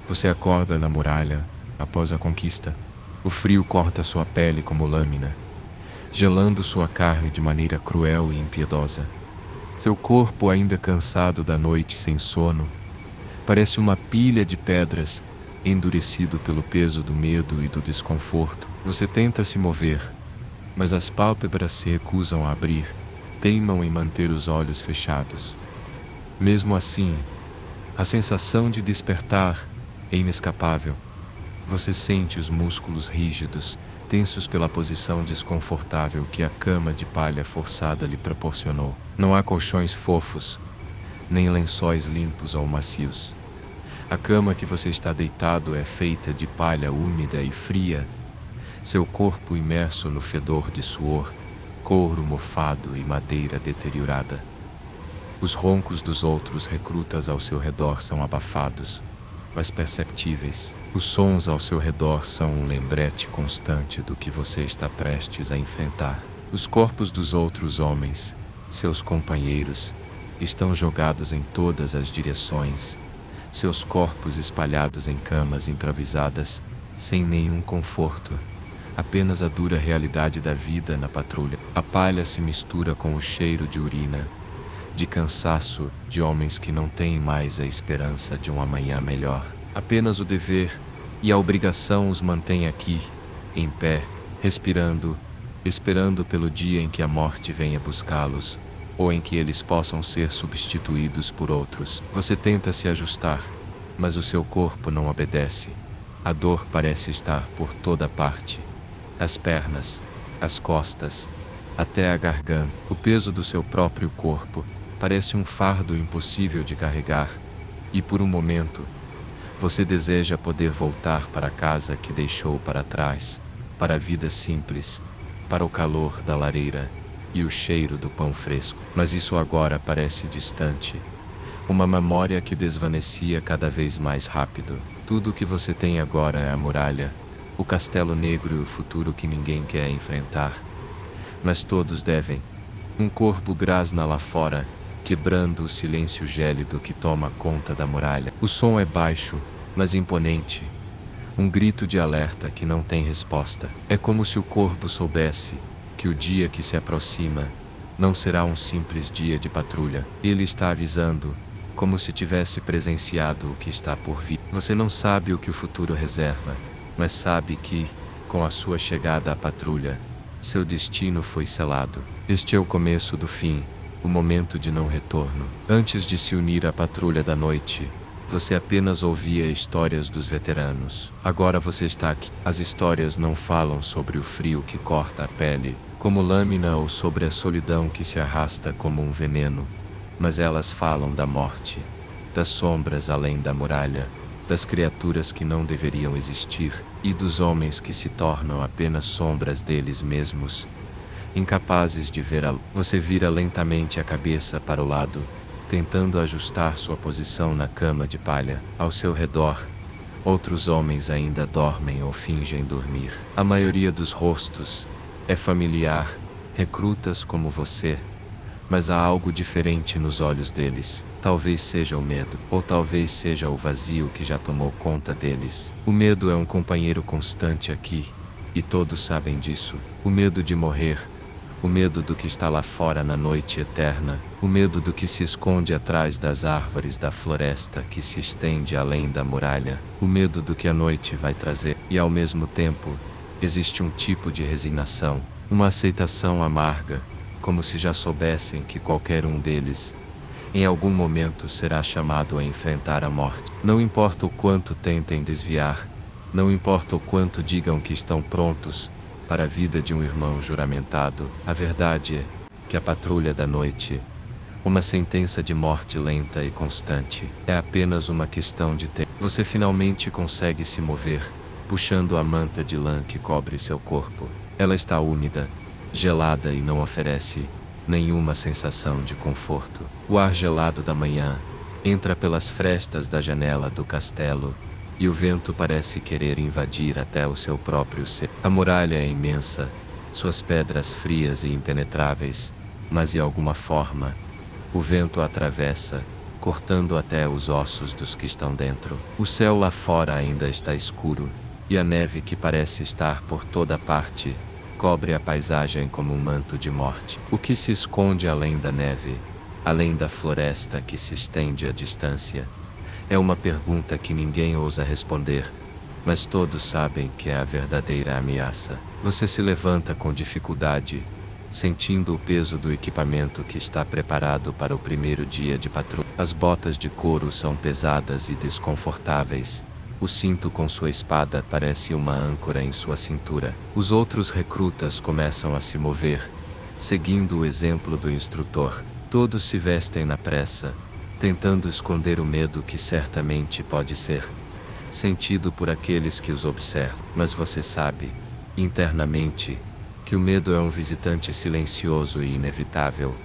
Você acorda na muralha após a conquista. O frio corta sua pele como lâmina, gelando sua carne de maneira cruel e impiedosa. Seu corpo, ainda cansado da noite sem sono, parece uma pilha de pedras, endurecido pelo peso do medo e do desconforto. Você tenta se mover, mas as pálpebras se recusam a abrir, teimam em manter os olhos fechados. Mesmo assim, a sensação de despertar é inescapável. Você sente os músculos rígidos, tensos pela posição desconfortável que a cama de palha forçada lhe proporcionou. Não há colchões fofos, nem lençóis limpos ou macios. A cama que você está deitado é feita de palha úmida e fria, seu corpo imerso no fedor de suor, couro mofado e madeira deteriorada. Os roncos dos outros recrutas ao seu redor são abafados, mas perceptíveis. Os sons ao seu redor são um lembrete constante do que você está prestes a enfrentar. Os corpos dos outros homens, seus companheiros, estão jogados em todas as direções, seus corpos espalhados em camas improvisadas, sem nenhum conforto, apenas a dura realidade da vida na patrulha. A palha se mistura com o cheiro de urina, de cansaço de homens que não têm mais a esperança de um amanhã melhor. Apenas o dever e a obrigação os mantém aqui, em pé, respirando, esperando pelo dia em que a morte venha buscá-los, ou em que eles possam ser substituídos por outros. Você tenta se ajustar, mas o seu corpo não obedece. A dor parece estar por toda parte. As pernas, as costas, até a garganta. O peso do seu próprio corpo parece um fardo impossível de carregar, e por um momento, você deseja poder voltar para a casa que deixou para trás, para a vida simples, para o calor da lareira e o cheiro do pão fresco. Mas isso agora parece distante, uma memória que desvanecia cada vez mais rápido. Tudo o que você tem agora é a muralha, o castelo negro e o futuro que ninguém quer enfrentar. Mas todos devem. Um corpo grasna lá fora, quebrando o silêncio gélido que toma conta da muralha. O som é baixo, mas imponente. Um grito de alerta que não tem resposta. É como se o corpo soubesse que o dia que se aproxima não será um simples dia de patrulha. Ele está avisando, como se tivesse presenciado o que está por vir. Você não sabe o que o futuro reserva, mas sabe que, com a sua chegada à patrulha, seu destino foi selado. Este é o começo do fim, o momento de não retorno. Antes de se unir à patrulha da noite, você apenas ouvia histórias dos veteranos. Agora você está aqui. As histórias não falam sobre o frio que corta a pele, como lâmina, ou sobre a solidão que se arrasta como um veneno, mas elas falam da morte, das sombras além da muralha, das criaturas que não deveriam existir e dos homens que se tornam apenas sombras deles mesmos, incapazes de ver a luz. Você vira lentamente a cabeça para o lado, tentando ajustar sua posição na cama de palha. Ao seu redor, outros homens ainda dormem ou fingem dormir. A maioria dos rostos é familiar, recrutas como você, mas há algo diferente nos olhos deles. Talvez seja o medo, ou talvez seja o vazio que já tomou conta deles. O medo é um companheiro constante aqui, e todos sabem disso. O medo de morrer, o medo do que está lá fora na noite eterna, o medo do que se esconde atrás das árvores da floresta que se estende além da muralha, o medo do que a noite vai trazer. E ao mesmo tempo, existe um tipo de resignação, uma aceitação amarga, como se já soubessem que qualquer um deles, em algum momento, será chamado a enfrentar a morte. Não importa o quanto tentem desviar, não importa o quanto digam que estão prontos para a vida de um irmão juramentado, a verdade é que a patrulha da noite, uma sentença de morte lenta e constante, é apenas uma questão de tempo. Você finalmente consegue se mover, puxando a manta de lã que cobre seu corpo. Ela está úmida, gelada e não oferece nenhuma sensação de conforto. O ar gelado da manhã entra pelas frestas da janela do castelo e o vento parece querer invadir até o seu próprio ser. A muralha é imensa, suas pedras frias e impenetráveis, mas de alguma forma, o vento a atravessa, cortando até os ossos dos que estão dentro. O céu lá fora ainda está escuro, e a neve que parece estar por toda parte cobre a paisagem como um manto de morte. O que se esconde além da neve, além da floresta que se estende à distância? É uma pergunta que ninguém ousa responder, mas todos sabem que é a verdadeira ameaça. Você se levanta com dificuldade, sentindo o peso do equipamento que está preparado para o primeiro dia de patrulha. As botas de couro são pesadas e desconfortáveis. O cinto com sua espada parece uma âncora em sua cintura. Os outros recrutas começam a se mover, seguindo o exemplo do instrutor. Todos se vestem na pressa, tentando esconder o medo que certamente pode ser sentido por aqueles que os observam. Mas você sabe, internamente, que o medo é um visitante silencioso e inevitável,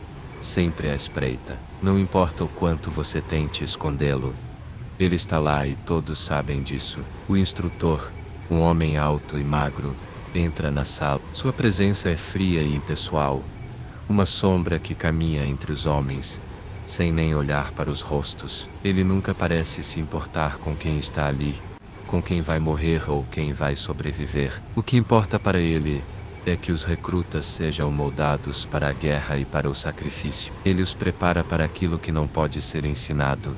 sempre à espreita. Não importa o quanto você tente escondê-lo, ele está lá e todos sabem disso. O instrutor, um homem alto e magro, entra na sala. Sua presença é fria e impessoal, uma sombra que caminha entre os homens, sem nem olhar para os rostos. Ele nunca parece se importar com quem está ali, com quem vai morrer ou quem vai sobreviver. O que importa para ele é que os recrutas sejam moldados para a guerra e para o sacrifício. Ele os prepara para aquilo que não pode ser ensinado: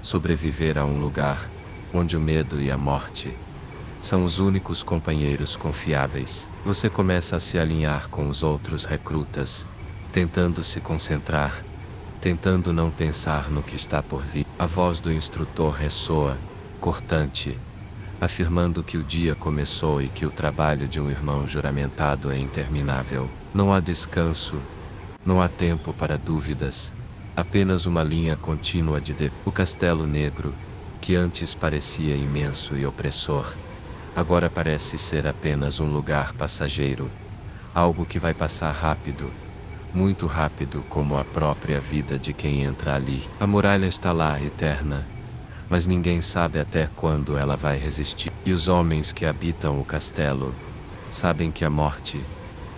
sobreviver a um lugar onde o medo e a morte são os únicos companheiros confiáveis. Você começa a se alinhar com os outros recrutas, tentando se concentrar, tentando não pensar no que está por vir. A voz do instrutor ressoa, cortante, afirmando que o dia começou e que o trabalho de um irmão juramentado é interminável. Não há descanso, não há tempo para dúvidas, apenas uma linha contínua de O Castelo Negro, que antes parecia imenso e opressor, agora parece ser apenas um lugar passageiro, algo que vai passar rápido, muito rápido, como a própria vida de quem entra ali. A muralha está lá, eterna, mas ninguém sabe até quando ela vai resistir. E os homens que habitam o castelo sabem que a morte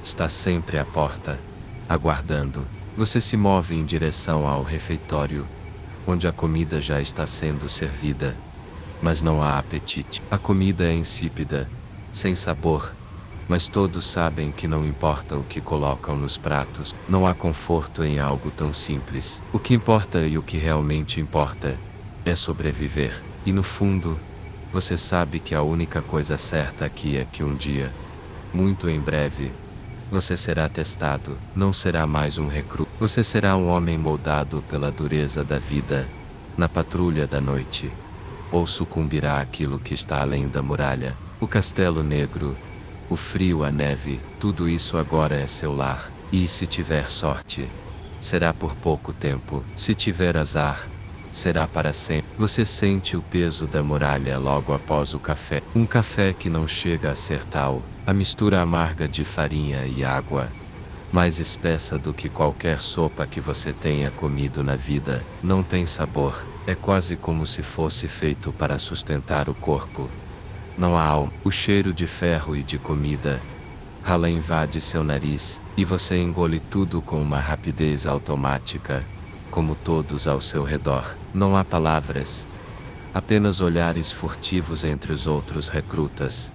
está sempre à porta, aguardando. Você se move em direção ao refeitório, onde a comida já está sendo servida, mas não há apetite. A comida é insípida, sem sabor, mas todos sabem que não importa o que colocam nos pratos. Não há conforto em algo tão simples. O que importa e o que realmente importa é sobreviver. E no fundo, você sabe que a única coisa certa aqui é que um dia, muito em breve, você será testado. Não será mais um recruta. Você será um homem moldado pela dureza da vida, na patrulha da noite. Ou sucumbirá àquilo que está além da muralha. O Castelo Negro, o frio, a neve, tudo isso agora é seu lar. E se tiver sorte, será por pouco tempo. Se tiver azar, será para sempre. Você sente o peso da muralha logo após o café. Um café que não chega a ser tal. A mistura amarga de farinha e água, mais espessa do que qualquer sopa que você tenha comido na vida, não tem sabor. É quase como se fosse feito para sustentar o corpo. Não há alma. O cheiro de ferro e de comida rala invade seu nariz, e você engole tudo com uma rapidez automática, como todos ao seu redor. Não há palavras, apenas olhares furtivos entre os outros recrutas,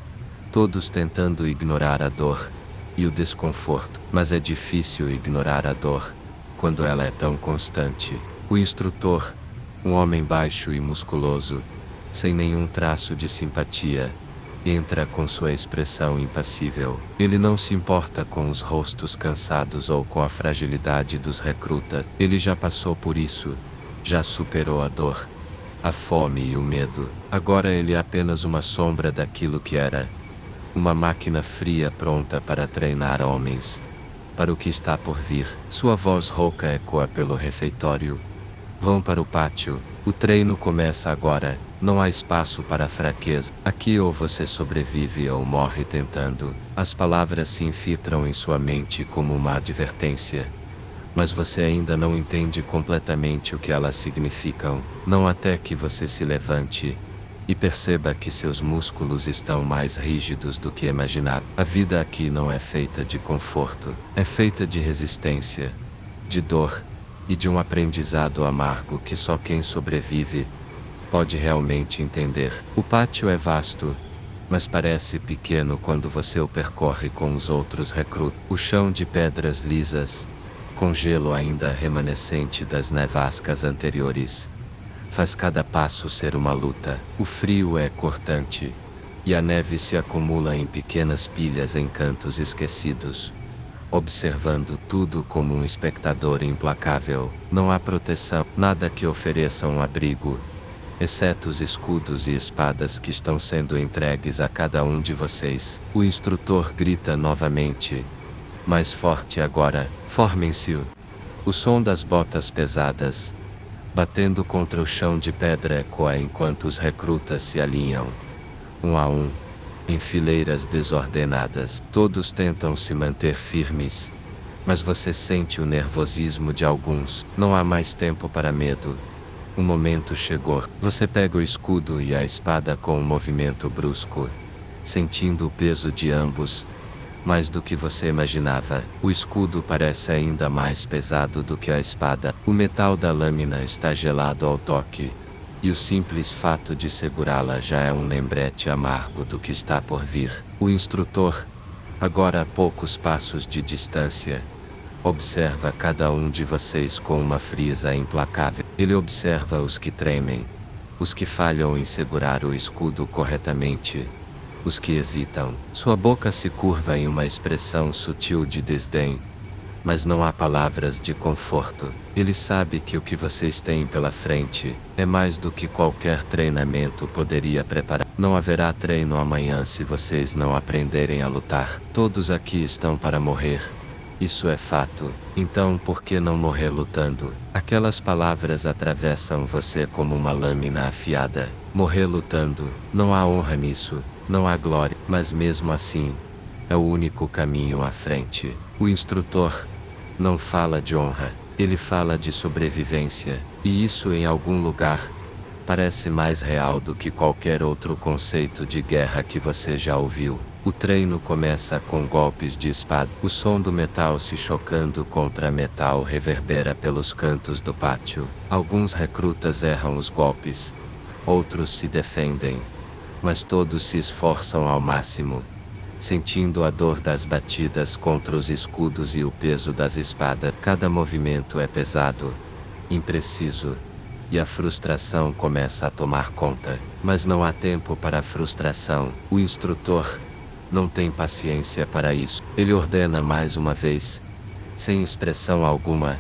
todos tentando ignorar a dor e o desconforto. Mas é difícil ignorar a dor quando ela é tão constante. O instrutor, um homem baixo e musculoso, sem nenhum traço de simpatia, entra com sua expressão impassível. Ele não se importa com os rostos cansados ou com a fragilidade dos recrutas. Ele já passou por isso, já superou a dor, a fome e o medo. Agora ele é apenas uma sombra daquilo que era. Uma máquina fria pronta para treinar homens para o que está por vir. Sua voz rouca ecoa pelo refeitório. Vão para o pátio. O treino começa agora. Não há espaço para fraqueza. Aqui ou você sobrevive ou morre tentando. As palavras se infiltram em sua mente como uma advertência, mas você ainda não entende completamente o que elas significam. Não até que você se levante e perceba que seus músculos estão mais rígidos do que imaginava. A vida aqui não é feita de conforto, é feita de resistência, de dor, e de um aprendizado amargo que só quem sobrevive pode realmente entender. O pátio é vasto, mas parece pequeno quando você o percorre com os outros recrutas. O chão de pedras lisas, com gelo ainda remanescente das nevascas anteriores, faz cada passo ser uma luta. O frio é cortante, e a neve se acumula em pequenas pilhas em cantos esquecidos. Observando tudo como um espectador implacável, não há proteção, nada que ofereça um abrigo, exceto os escudos e espadas que estão sendo entregues a cada um de vocês. O instrutor grita novamente, mais forte agora: formem-se! O som das botas pesadas, batendo contra o chão de pedra, ecoa enquanto os recrutas se alinham, um a um, em fileiras desordenadas. Todos tentam se manter firmes, mas você sente o nervosismo de alguns. Não há mais tempo para medo. O momento chegou. Você pega o escudo e a espada com um movimento brusco, sentindo o peso de ambos, mais do que você imaginava. O escudo parece ainda mais pesado do que a espada. O metal da lâmina está gelado ao toque, e o simples fato de segurá-la já é um lembrete amargo do que está por vir. O instrutor, agora a poucos passos de distância, observa cada um de vocês com uma frieza implacável. Ele observa os que tremem, os que falham em segurar o escudo corretamente, os que hesitam. Sua boca se curva em uma expressão sutil de desdém, mas não há palavras de conforto. Ele sabe que o que vocês têm pela frente é mais do que qualquer treinamento poderia preparar. Não haverá treino amanhã se vocês não aprenderem a lutar. Todos aqui estão para morrer. Isso é fato. Então por que não morrer lutando? Aquelas palavras atravessam você como uma lâmina afiada. Morrer lutando. Não há honra nisso. Não há glória. Mas mesmo assim, é o único caminho à frente. O instrutor não fala de honra. Ele fala de sobrevivência. E isso, em algum lugar, parece mais real do que qualquer outro conceito de guerra que você já ouviu. O treino começa com golpes de espada. O som do metal se chocando contra metal reverbera pelos cantos do pátio. Alguns recrutas erram os golpes, outros se defendem, mas todos se esforçam ao máximo, sentindo a dor das batidas contra os escudos e o peso das espadas. Cada movimento é pesado, impreciso, e a frustração começa a tomar conta. Mas não há tempo para a frustração. O instrutor não tem paciência para isso. Ele ordena mais uma vez, sem expressão alguma,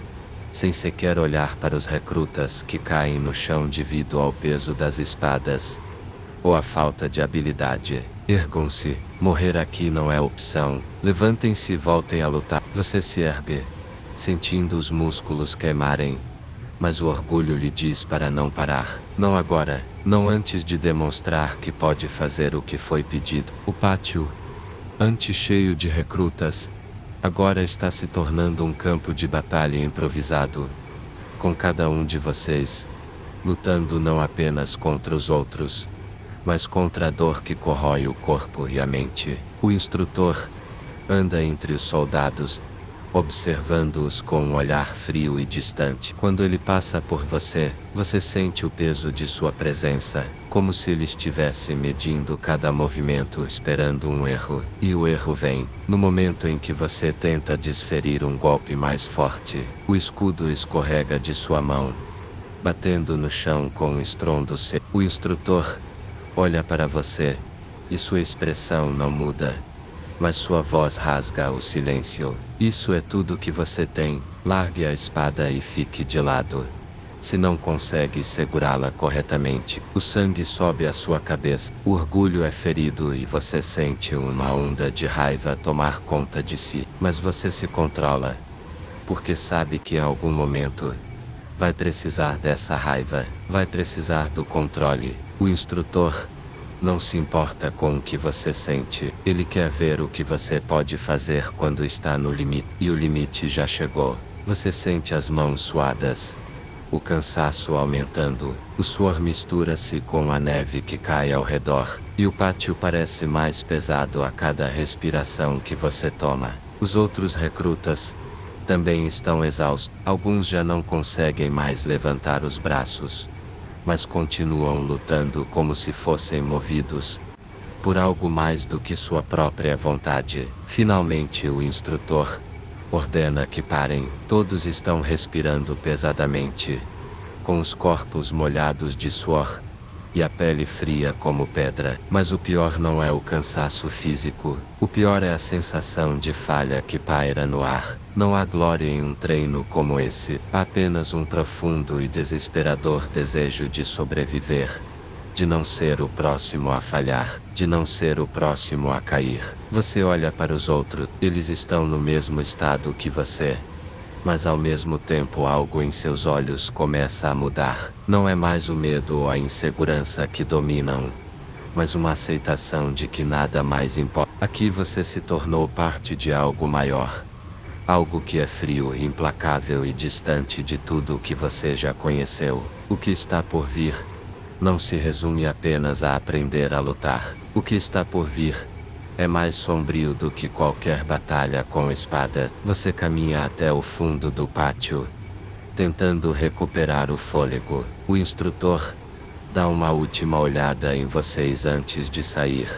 sem sequer olhar para os recrutas que caem no chão devido ao peso das espadas ou a falta de habilidade. Ergam-se. Morrer aqui não é opção. Levantem-se e voltem a lutar. Você se ergue, sentindo os músculos queimarem, mas o orgulho lhe diz para não parar. Não agora, não antes de demonstrar que pode fazer o que foi pedido. O pátio, antes cheio de recrutas, agora está se tornando um campo de batalha improvisado, com cada um de vocês lutando não apenas contra os outros, mas contra a dor que corrói o corpo e a mente. O instrutor anda entre os soldados, observando-os com um olhar frio e distante. Quando ele passa por você, você sente o peso de sua presença, como se ele estivesse medindo cada movimento esperando um erro. E o erro vem no momento em que você tenta desferir um golpe mais forte. O escudo escorrega de sua mão, batendo no chão com um estrondo seco. O instrutor olha para você, e sua expressão não muda, mas sua voz rasga o silêncio. Isso é tudo que você tem. Largue a espada e fique de lado. Se não consegue segurá-la corretamente, o sangue sobe à sua cabeça. O orgulho é ferido e você sente uma onda de raiva tomar conta de si. Mas você se controla, porque sabe que em algum momento vai precisar dessa raiva, vai precisar do controle. O instrutor não se importa com o que você sente. Ele quer ver o que você pode fazer quando está no limite. E o limite já chegou. Você sente as mãos suadas, o cansaço aumentando. O suor mistura-se com a neve que cai ao redor, e o pátio parece mais pesado a cada respiração que você toma. Os outros recrutas também estão exaustos. Alguns já não conseguem mais levantar os braços, mas continuam lutando como se fossem movidos por algo mais do que sua própria vontade. Finalmente o instrutor ordena que parem. Todos estão respirando pesadamente, com os corpos molhados de suor e a pele fria como pedra. Mas o pior não é o cansaço físico. O pior é a sensação de falha que paira no ar. Não há glória em um treino como esse. Há apenas um profundo e desesperador desejo de sobreviver, de não ser o próximo a falhar, de não ser o próximo a cair. Você olha para os outros, eles estão no mesmo estado que você, mas ao mesmo tempo algo em seus olhos começa a mudar. Não é mais o medo ou a insegurança que dominam, mas uma aceitação de que nada mais importa. Aqui você se tornou parte de algo maior, algo que é frio, implacável e distante de tudo o que você já conheceu. O que está por vir não se resume apenas a aprender a lutar. O que está por vir é mais sombrio do que qualquer batalha com espada. Você caminha até o fundo do pátio, tentando recuperar o fôlego. O instrutor dá uma última olhada em vocês antes de sair.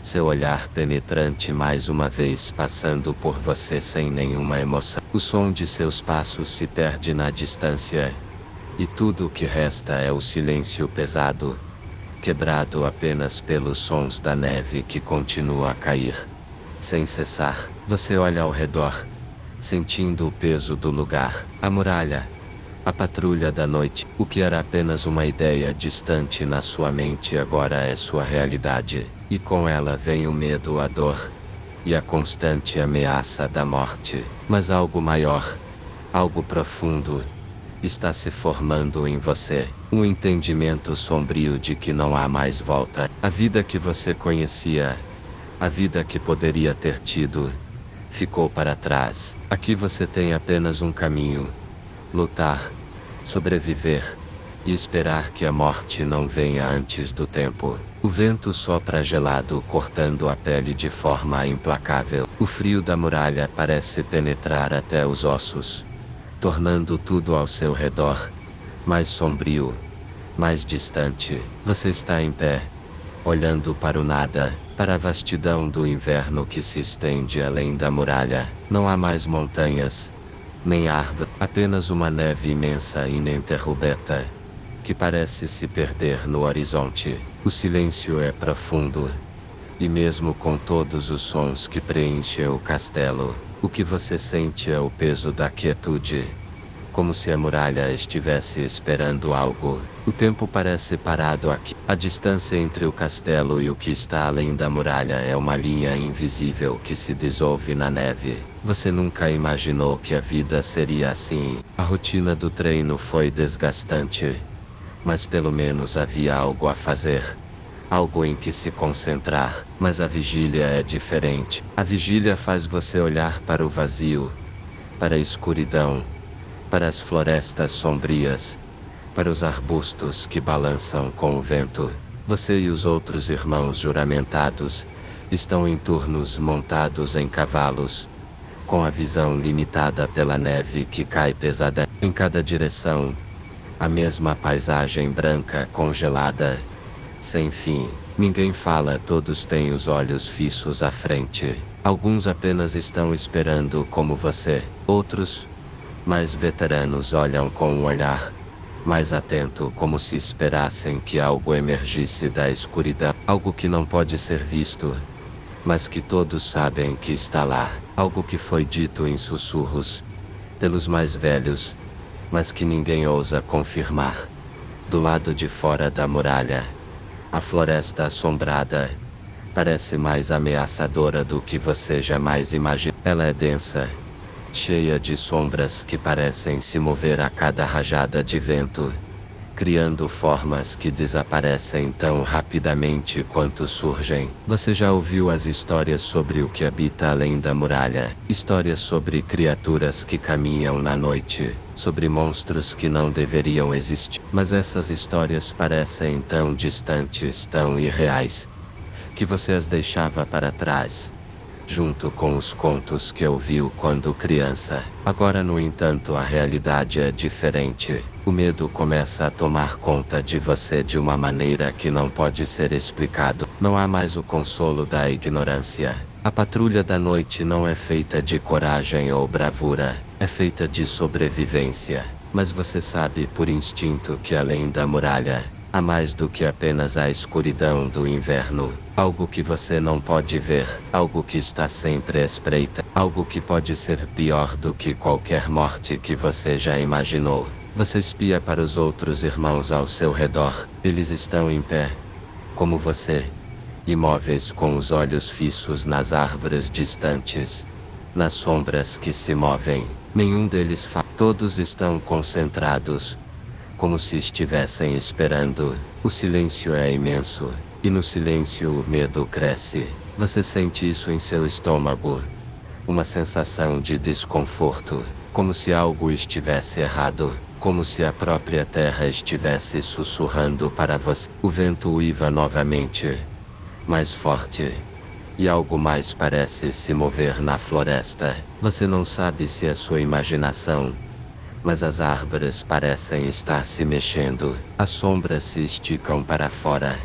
Seu olhar penetrante mais uma vez passando por você sem nenhuma emoção. O som de seus passos se perde na distância, e tudo o que resta é o silêncio pesado, quebrado apenas pelos sons da neve que continua a cair sem cessar. Você olha ao redor, sentindo o peso do lugar. A muralha, a patrulha da noite. O que era apenas uma ideia distante na sua mente agora é sua realidade. E com ela vem o medo, a dor e a constante ameaça da morte. Mas algo maior, algo profundo, está se formando em você. Um entendimento sombrio de que não há mais volta. A vida que você conhecia, a vida que poderia ter tido, ficou para trás. Aqui você tem apenas um caminho: lutar, sobreviver e esperar que a morte não venha antes do tempo. O vento sopra gelado, cortando a pele de forma implacável. O frio da muralha parece penetrar até os ossos, tornando tudo ao seu redor mais sombrio, mais distante. Você está em pé, olhando para o nada, para a vastidão do inverno que se estende além da muralha. Não há mais montanhas, nem árvore, apenas uma neve imensa e ininterrupta, que parece se perder no horizonte. O silêncio é profundo, e mesmo com todos os sons que preenchem o castelo, o que você sente é o peso da quietude, como se a muralha estivesse esperando algo. O tempo parece parado aqui. A distância entre o castelo e o que está além da muralha é uma linha invisível que se dissolve na neve. Você nunca imaginou que a vida seria assim. A rotina do treino foi desgastante, mas pelo menos havia algo a fazer, algo em que se concentrar. Mas a vigília é diferente. A vigília faz você olhar para o vazio, para a escuridão, para as florestas sombrias, para os arbustos que balançam com o vento. Você e os outros irmãos juramentados estão em turnos montados em cavalos, com a visão limitada pela neve que cai pesada em cada direção. A mesma paisagem branca congelada, sem fim. Ninguém fala, todos têm os olhos fixos à frente. Alguns apenas estão esperando como você. Outros, mais veteranos, olham com um olhar mais atento, como se esperassem que algo emergisse da escuridão. Algo que não pode ser visto, mas que todos sabem que está lá. Algo que foi dito em sussurros pelos mais velhos, mas que ninguém ousa confirmar. Do lado de fora da muralha, a floresta assombrada parece mais ameaçadora do que você jamais imaginou. Ela é densa, cheia de sombras que parecem se mover a cada rajada de vento, criando formas que desaparecem tão rapidamente quanto surgem. Você já ouviu as histórias sobre o que habita além da muralha? Histórias sobre criaturas que caminham na noite, sobre monstros que não deveriam existir. Mas essas histórias parecem tão distantes, tão irreais, que você as deixava para trás, junto com os contos que ouviu quando criança. Agora, no entanto, a realidade é diferente. O medo começa a tomar conta de você de uma maneira que não pode ser explicado. Não há mais o consolo da ignorância. A patrulha da noite não é feita de coragem ou bravura, é feita de sobrevivência. Mas você sabe por instinto que além da muralha, há mais do que apenas a escuridão do inverno. Algo que você não pode ver, algo que está sempre à espreita, algo que pode ser pior do que qualquer morte que você já imaginou. Você espia para os outros irmãos ao seu redor, eles estão em pé, como você, imóveis com os olhos fixos nas árvores distantes, nas sombras que se movem. Nenhum deles fala, todos estão concentrados, como se estivessem esperando. O silêncio é imenso, e no silêncio o medo cresce. Você sente isso em seu estômago. Uma sensação de desconforto, como se algo estivesse errado, como se a própria terra estivesse sussurrando para você. O vento uiva novamente, mais forte, e algo mais parece se mover na floresta. Você não sabe se é sua imaginação, mas as árvores parecem estar se mexendo. As sombras se esticam para fora,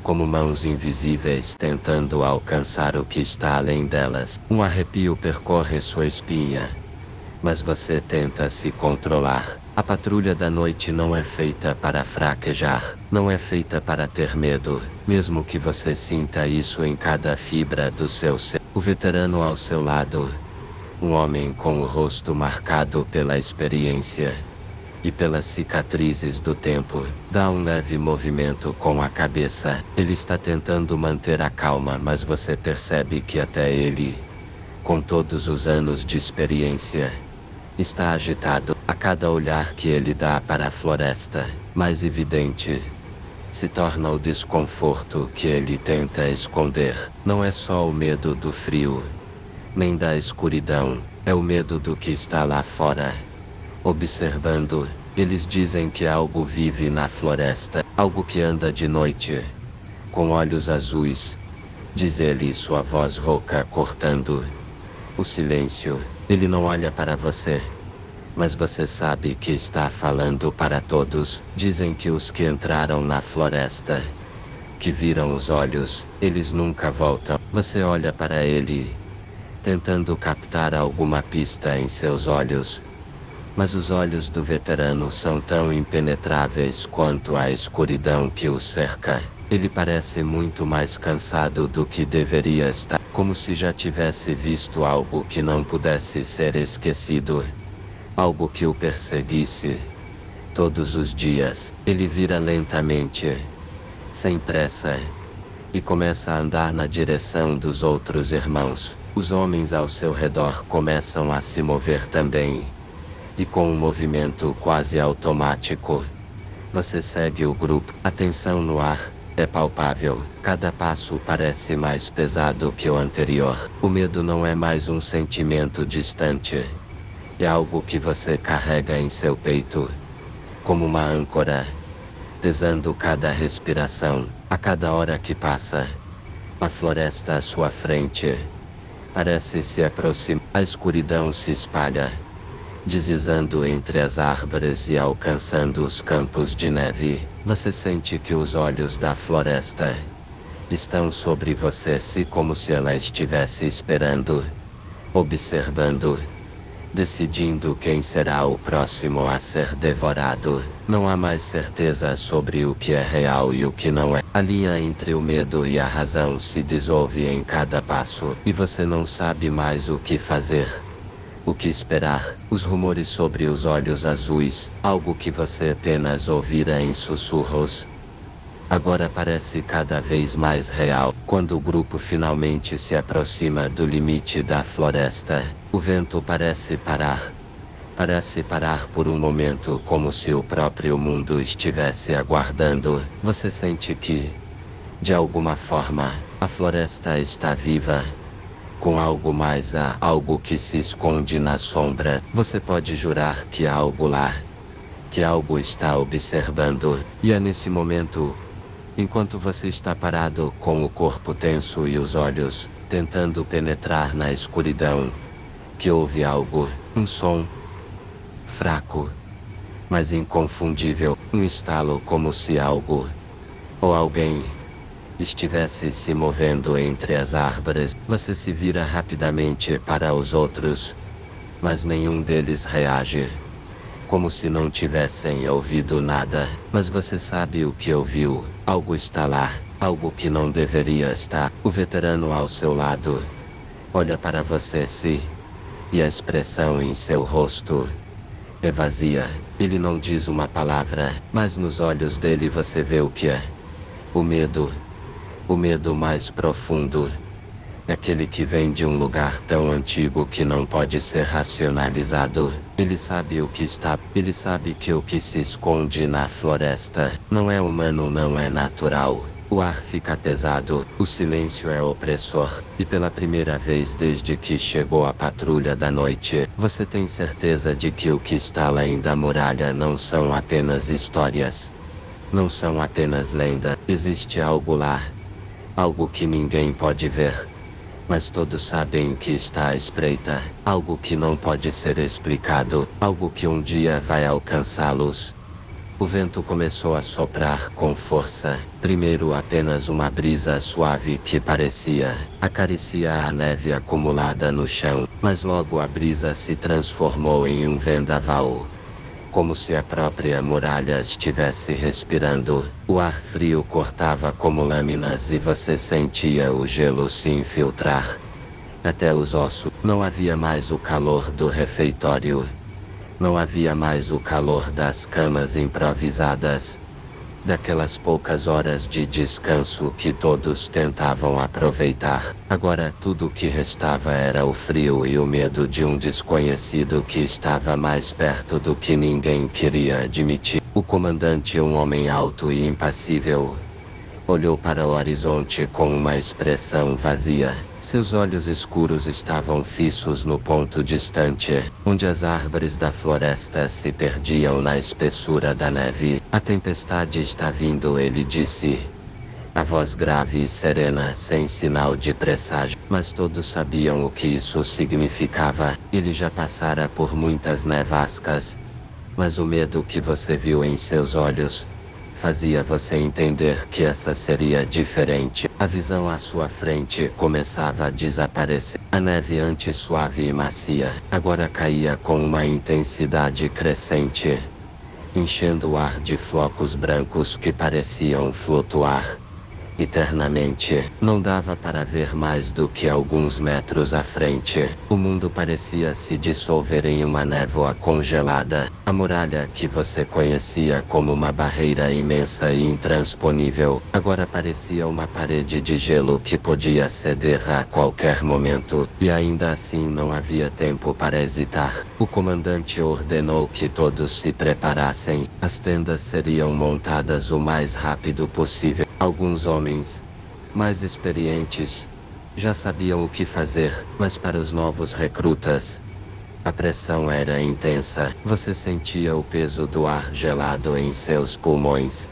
como mãos invisíveis tentando alcançar o que está além delas. Um arrepio percorre sua espinha, mas você tenta se controlar. A patrulha da noite não é feita para fraquejar, não é feita para ter medo, mesmo que você sinta isso em cada fibra do seu ser. O veterano ao seu lado, um homem com o rosto marcado pela experiência e pelas cicatrizes do tempo, dá um leve movimento com a cabeça. Ele está tentando manter a calma, mas você percebe que até ele, com todos os anos de experiência, está agitado. A cada olhar que ele dá para a floresta, mais evidente se torna o desconforto que ele tenta esconder. Não é só o medo do frio, nem da escuridão, é o medo do que está lá fora, observando. Eles dizem que algo vive na floresta, algo que anda de noite, com olhos azuis, diz ele, sua voz rouca cortando o silêncio. Ele não olha para você, mas você sabe que está falando para todos. Dizem que os que entraram na floresta, que viram os olhos, eles nunca voltam. Você olha para ele, tentando captar alguma pista em seus olhos, mas os olhos do veterano são tão impenetráveis quanto a escuridão que o cerca. Ele parece muito mais cansado do que deveria estar, como se já tivesse visto algo que não pudesse ser esquecido, algo que o perseguisse todos os dias. Ele vira lentamente, sem pressa, e começa a andar na direção dos outros irmãos. Os homens ao seu redor começam a se mover também, e com um movimento quase automático, você segue o grupo. A tensão no ar é palpável. Cada passo parece mais pesado que o anterior. O medo não é mais um sentimento distante, é algo que você carrega em seu peito, como uma âncora, pesando cada respiração. A cada hora que passa, a floresta à sua frente parece se aproximar. A escuridão se espalha, deslizando entre as árvores e alcançando os campos de neve. Você sente que os olhos da floresta estão sobre você, como se ela estivesse esperando, observando, decidindo quem será o próximo a ser devorado. Não há mais certeza sobre o que é real e o que não é. A linha entre o medo e a razão se dissolve em cada passo, e você não sabe mais o que fazer, o que esperar. Os rumores sobre os olhos azuis, algo que você apenas ouvira em sussurros, agora parece cada vez mais real. Quando o grupo finalmente se aproxima do limite da floresta, o vento parece parar. Parece parar por um momento, como se o próprio mundo estivesse aguardando. Você sente que, de alguma forma, a floresta está viva, com algo mais, há algo que se esconde na sombra. Você pode jurar que há algo lá, que algo está observando. E é nesse momento Enquanto você está parado com o corpo tenso e os olhos tentando penetrar na escuridão, que ouve algo, um som fraco, mas inconfundível, um estalo como se algo ou alguém estivesse se movendo entre as árvores. Você se vira rapidamente para os outros, mas nenhum deles reage, como se não tivessem ouvido nada. Mas você sabe o que ouviu, algo está lá, algo que não deveria estar. O veterano ao seu lado olha para você e a expressão em seu rosto é vazia. Ele não diz uma palavra, mas nos olhos dele você vê o que é. O medo mais profundo. Aquele que vem de um lugar tão antigo que não pode ser racionalizado. Ele sabe que o que se esconde na floresta não é humano, não é natural. O ar fica pesado, o silêncio é opressor, e pela primeira vez desde que chegou a patrulha da noite, você tem certeza de que o que está além da muralha não são apenas histórias. Não são apenas lenda. Existe algo lá. Algo que ninguém pode ver, mas todos sabem que está à espreita. Algo que não pode ser explicado. Algo que um dia vai alcançá-los. O vento começou a soprar com força. Primeiro apenas uma brisa suave que acaricia a neve acumulada no chão, mas logo a brisa se transformou em um vendaval. Como se a própria muralha estivesse respirando. O ar frio cortava como lâminas e você sentia o gelo se infiltrar até os ossos. Não havia mais o calor do refeitório. Não havia mais o calor das camas improvisadas. Daquelas poucas horas de descanso que todos tentavam aproveitar. Agora tudo o que restava era o frio e o medo de um desconhecido que estava mais perto do que ninguém queria admitir. O comandante, um homem alto e impassível, olhou para o horizonte com uma expressão vazia. Seus olhos escuros estavam fixos no ponto distante, onde as árvores da floresta se perdiam na espessura da neve. A tempestade está vindo, ele disse. A voz grave e serena, sem sinal de presságio. Mas todos sabiam o que isso significava. Ele já passara por muitas nevascas. Mas o medo que você viu em seus olhos fazia você entender que essa seria diferente. A visão à sua frente começava a desaparecer. A neve antes suave e macia, agora caía com uma intensidade crescente, enchendo o ar de flocos brancos que pareciam flutuar eternamente. Não dava para ver mais do que alguns metros à frente. O mundo parecia se dissolver em uma névoa congelada. A muralha que você conhecia como uma barreira imensa e intransponível, agora parecia uma parede de gelo que podia ceder a qualquer momento. E ainda assim não havia tempo para hesitar. O comandante ordenou que todos se preparassem. As tendas seriam montadas o mais rápido possível. Alguns homens mais experientes já sabiam o que fazer, mas para os novos recrutas, a pressão era intensa. Você sentia o peso do ar gelado em seus pulmões.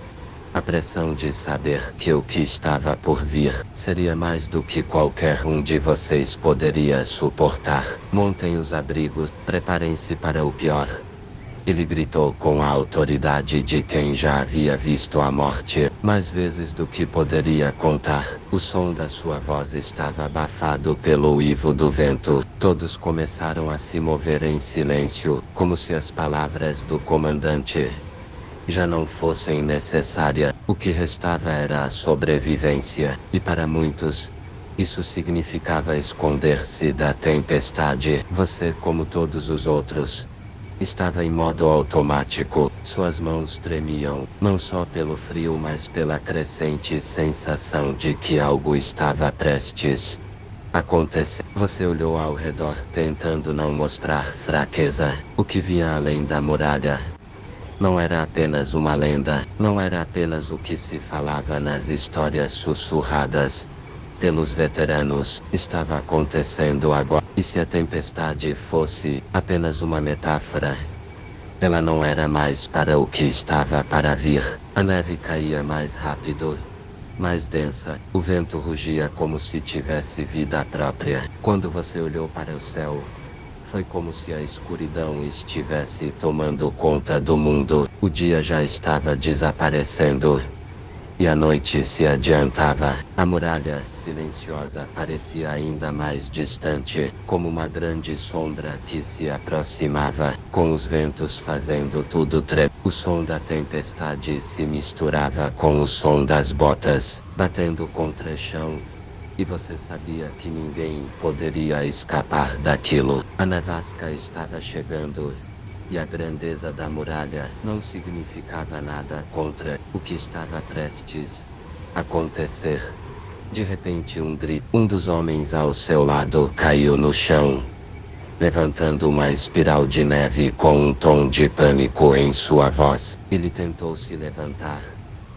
A pressão de saber que o que estava por vir seria mais do que qualquer um de vocês poderia suportar. Montem os abrigos, preparem-se para o pior. Ele gritou com a autoridade de quem já havia visto a morte mais vezes do que poderia contar. O som da sua voz estava abafado pelo uivo do vento. Todos começaram a se mover em silêncio, como se as palavras do comandante já não fossem necessárias. O que restava era a sobrevivência, e para muitos, isso significava esconder-se da tempestade. Você, como todos os outros, estava em modo automático. Suas mãos tremiam, não só pelo frio mas pela crescente sensação de que algo estava prestes a acontecer. Você olhou ao redor tentando não mostrar fraqueza. O que vinha além da muralha não era apenas uma lenda, não era apenas o que se falava nas histórias sussurradas pelos veteranos. Estava acontecendo agora. E se a tempestade fosse apenas uma metáfora, ela não era mais para o que estava para vir. A neve caía mais rápido, mais densa. O vento rugia como se tivesse vida própria. Quando você olhou para o céu, foi como se a escuridão estivesse tomando conta do mundo. O dia já estava desaparecendo e a noite se adiantava. A muralha silenciosa parecia ainda mais distante, como uma grande sombra que se aproximava, com os ventos fazendo tudo tremer. O som da tempestade se misturava com o som das botas, batendo contra o chão. E você sabia que ninguém poderia escapar daquilo. A nevasca estava chegando. E a grandeza da muralha não significava nada contra o que estava prestes a acontecer. De repente um grito. Um dos homens ao seu lado caiu no chão, levantando uma espiral de neve com um tom de pânico em sua voz. Ele tentou se levantar,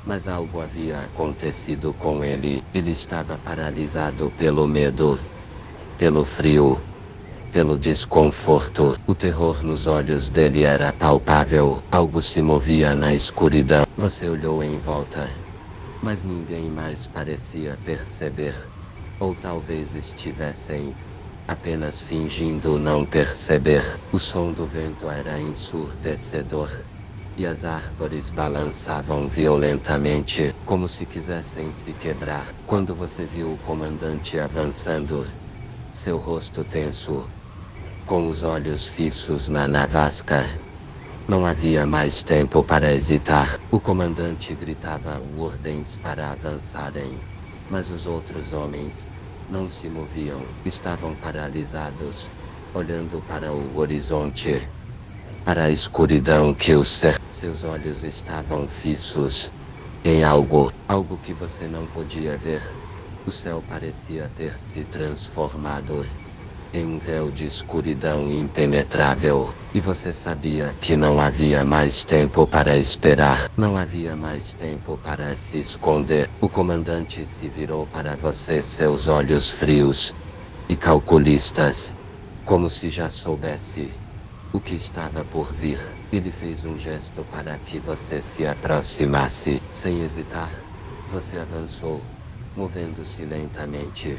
mas algo havia acontecido com ele. Ele estava paralisado pelo medo, pelo frio, pelo desconforto. O terror nos olhos dele era palpável. Algo se movia na escuridão. Você olhou em volta, mas ninguém mais parecia perceber. Ou talvez estivessem apenas fingindo não perceber. O som do vento era ensurdecedor e as árvores balançavam violentamente, como se quisessem se quebrar. Quando você viu o comandante avançando, seu rosto tenso, com os olhos fixos na nevasca, não havia mais tempo para hesitar. O comandante gritava ordens para avançarem, mas os outros homens não se moviam. Estavam paralisados, olhando para o horizonte, para a escuridão que os cercava. Seus olhos estavam fixos em algo que você não podia ver. O céu parecia ter se transformado em um véu de escuridão impenetrável, e você sabia que não havia mais tempo para esperar, não havia mais tempo para se esconder. O comandante se virou para você, seus olhos frios e calculistas, como se já soubesse o que estava por vir. Ele fez um gesto para que você se aproximasse. Sem hesitar, você avançou, movendo-se lentamente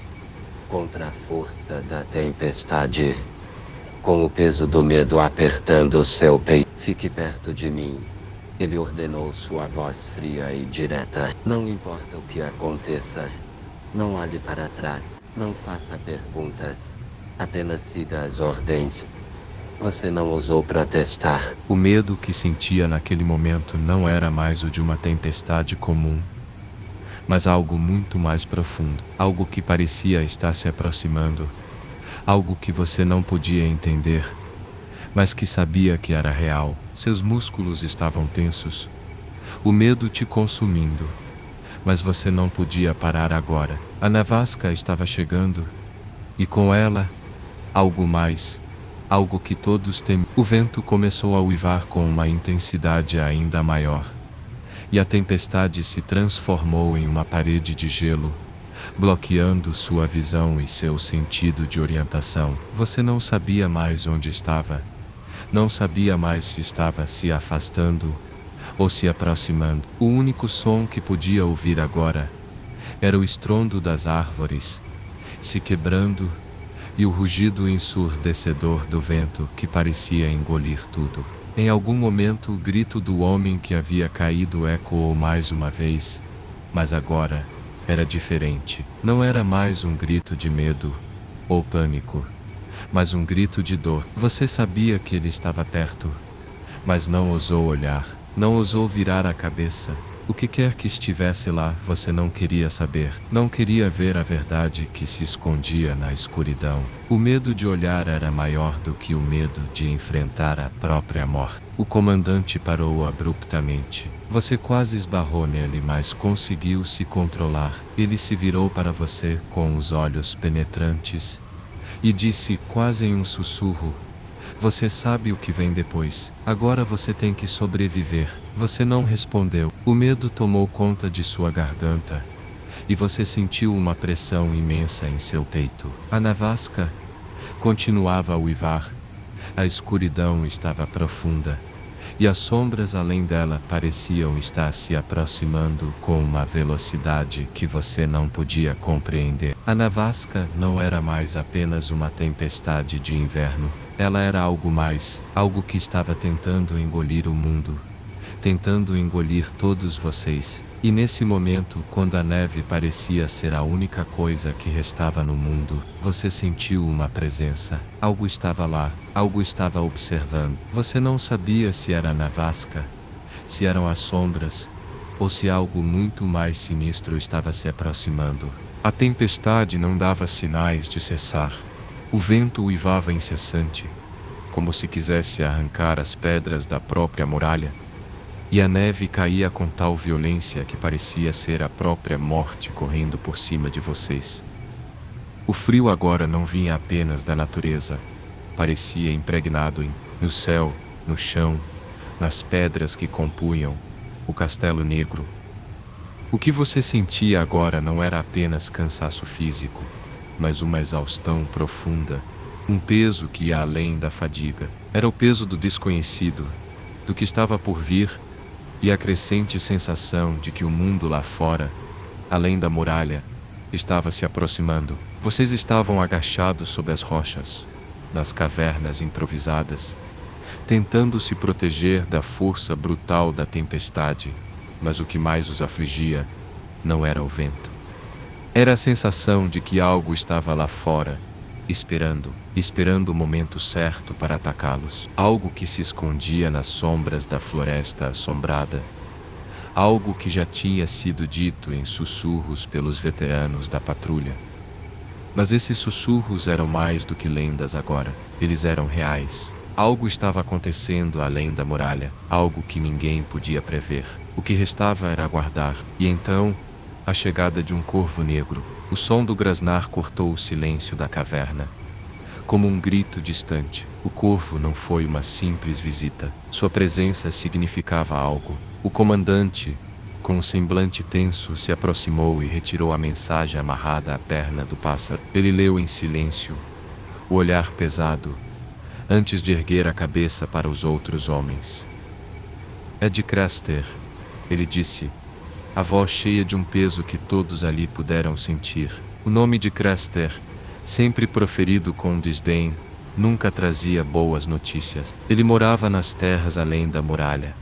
contra a força da tempestade, com o peso do medo apertando seu peito. Fique perto de mim, ele ordenou, sua voz fria e direta. Não importa o que aconteça, não olhe para trás, não faça perguntas, apenas siga as ordens. Você não ousou protestar. O medo que sentia naquele momento não era mais o de uma tempestade comum, mas algo muito mais profundo, algo que parecia estar se aproximando, algo que você não podia entender, mas que sabia que era real. Seus músculos estavam tensos, o medo te consumindo, mas você não podia parar agora. A nevasca estava chegando, e com ela, algo mais, algo que todos temiam. O vento começou a uivar com uma intensidade ainda maior, e a tempestade se transformou em uma parede de gelo, bloqueando sua visão e seu sentido de orientação. Você não sabia mais onde estava, não sabia mais se estava se afastando ou se aproximando. O único som que podia ouvir agora era o estrondo das árvores se quebrando e o rugido ensurdecedor do vento que parecia engolir tudo. Em algum momento o grito do homem que havia caído ecoou mais uma vez, mas agora era diferente. Não era mais um grito de medo ou pânico, mas um grito de dor. Você sabia que ele estava perto, mas não ousou olhar, não ousou virar a cabeça. O que quer que estivesse lá, você não queria saber, não queria ver a verdade que se escondia na escuridão. O medo de olhar era maior do que o medo de enfrentar a própria morte. O comandante parou abruptamente. Você quase esbarrou nele, mas conseguiu se controlar. Ele se virou para você com os olhos penetrantes e disse quase em um sussurro: "Você sabe o que vem depois. Agora você tem que sobreviver." Você não respondeu. O medo tomou conta de sua garganta, e você sentiu uma pressão imensa em seu peito. A nevasca continuava a uivar. A escuridão estava profunda, e as sombras além dela pareciam estar se aproximando com uma velocidade que você não podia compreender. A nevasca não era mais apenas uma tempestade de inverno. Ela era algo mais, algo que estava tentando engolir o mundo, tentando engolir todos vocês. E nesse momento, quando a neve parecia ser a única coisa que restava no mundo, você sentiu uma presença. Algo estava lá, algo estava observando. Você não sabia se era a nevasca, se eram as sombras, ou se algo muito mais sinistro estava se aproximando. A tempestade não dava sinais de cessar. O vento uivava incessante, como se quisesse arrancar as pedras da própria muralha. E a neve caía com tal violência que parecia ser a própria morte correndo por cima de vocês. O frio agora não vinha apenas da natureza, parecia impregnado no céu, no chão, nas pedras que compunham o castelo negro. O que você sentia agora não era apenas cansaço físico, mas uma exaustão profunda, um peso que ia além da fadiga. Era o peso do desconhecido, do que estava por vir, e a crescente sensação de que o mundo lá fora, além da muralha, estava se aproximando. Vocês estavam agachados sob as rochas, nas cavernas improvisadas, tentando se proteger da força brutal da tempestade, mas o que mais os afligia não era o vento. Era a sensação de que algo estava lá fora, esperando o momento certo para atacá-los. Algo que se escondia nas sombras da floresta assombrada. Algo que já tinha sido dito em sussurros pelos veteranos da patrulha. Mas esses sussurros eram mais do que lendas agora. Eles eram reais. Algo estava acontecendo além da muralha. Algo que ninguém podia prever. O que restava era aguardar. E então, a chegada de um corvo negro. O som do grasnar cortou o silêncio da caverna. Como um grito distante, o corvo não foi uma simples visita. Sua presença significava algo. O comandante, com um semblante tenso, se aproximou e retirou a mensagem amarrada à perna do pássaro. Ele leu em silêncio, o olhar pesado, antes de erguer a cabeça para os outros homens. É de Craster, ele disse, a voz cheia de um peso que todos ali puderam sentir. O nome de Craster, sempre proferido com desdém, nunca trazia boas notícias. Ele morava nas terras além da muralha,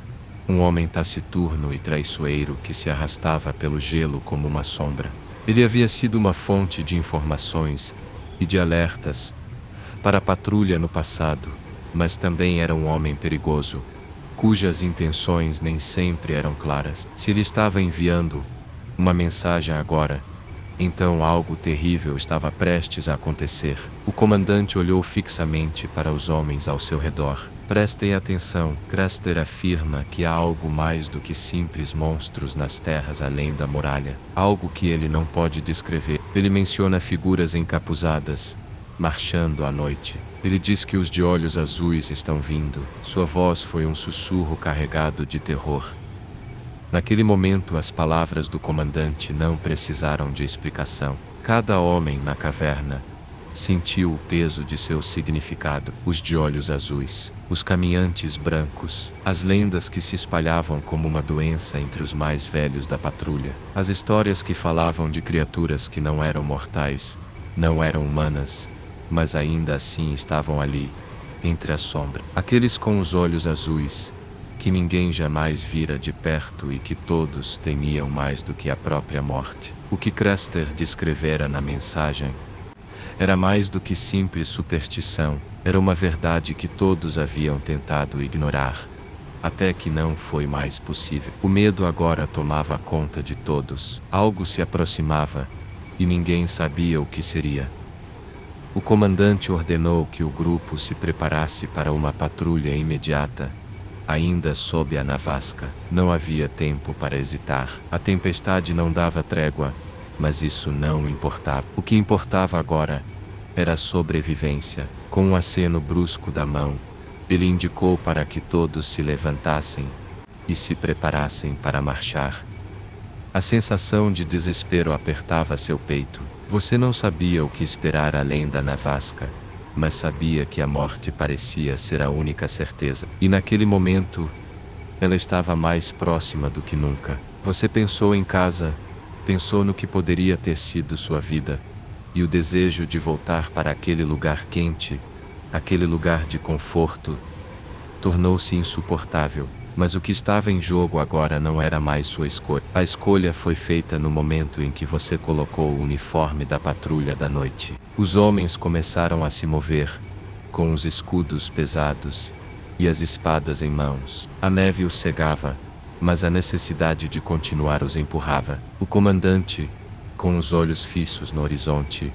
um homem taciturno e traiçoeiro que se arrastava pelo gelo como uma sombra. Ele havia sido uma fonte de informações e de alertas para a patrulha no passado, mas também era um homem perigoso, cujas intenções nem sempre eram claras. Se ele estava enviando uma mensagem agora, então algo terrível estava prestes a acontecer. O comandante olhou fixamente para os homens ao seu redor. Prestem atenção, Craster afirma que há algo mais do que simples monstros nas terras além da muralha. Algo que ele não pode descrever. Ele menciona figuras encapuzadas, marchando à noite. Ele diz que os de olhos azuis estão vindo. Sua voz foi um sussurro carregado de terror. Naquele momento, as palavras do comandante não precisaram de explicação. Cada homem na caverna sentiu o peso de seu significado. Os de olhos azuis, os caminhantes brancos, as lendas que se espalhavam como uma doença entre os mais velhos da patrulha, as histórias que falavam de criaturas que não eram mortais, não eram humanas, mas ainda assim estavam ali, entre a sombra. Aqueles com os olhos azuis, que ninguém jamais vira de perto e que todos temiam mais do que a própria morte. O que Craster descrevera na mensagem era mais do que simples superstição, era uma verdade que todos haviam tentado ignorar, até que não foi mais possível. O medo agora tomava conta de todos. Algo se aproximava, e ninguém sabia o que seria. O comandante ordenou que o grupo se preparasse para uma patrulha imediata, ainda sob a nevasca. Não havia tempo para hesitar. A tempestade não dava trégua, mas isso não importava. O que importava agora era a sobrevivência. Com um aceno brusco da mão, ele indicou para que todos se levantassem e se preparassem para marchar. A sensação de desespero apertava seu peito. Você não sabia o que esperar além da nevasca, mas sabia que a morte parecia ser a única certeza. E naquele momento, Ela estava mais próxima do que nunca. Você pensou em casa, pensou no que poderia ter sido sua vida, e o desejo de voltar para aquele lugar quente, aquele lugar de conforto, tornou-se insuportável. Mas o que estava em jogo agora não era mais sua escolha. A escolha foi feita no momento em que você colocou o uniforme da patrulha da noite. Os homens começaram a se mover, com os escudos pesados e as espadas em mãos. A neve os cegava, mas a necessidade de continuar os empurrava. O comandante, com os olhos fixos no horizonte,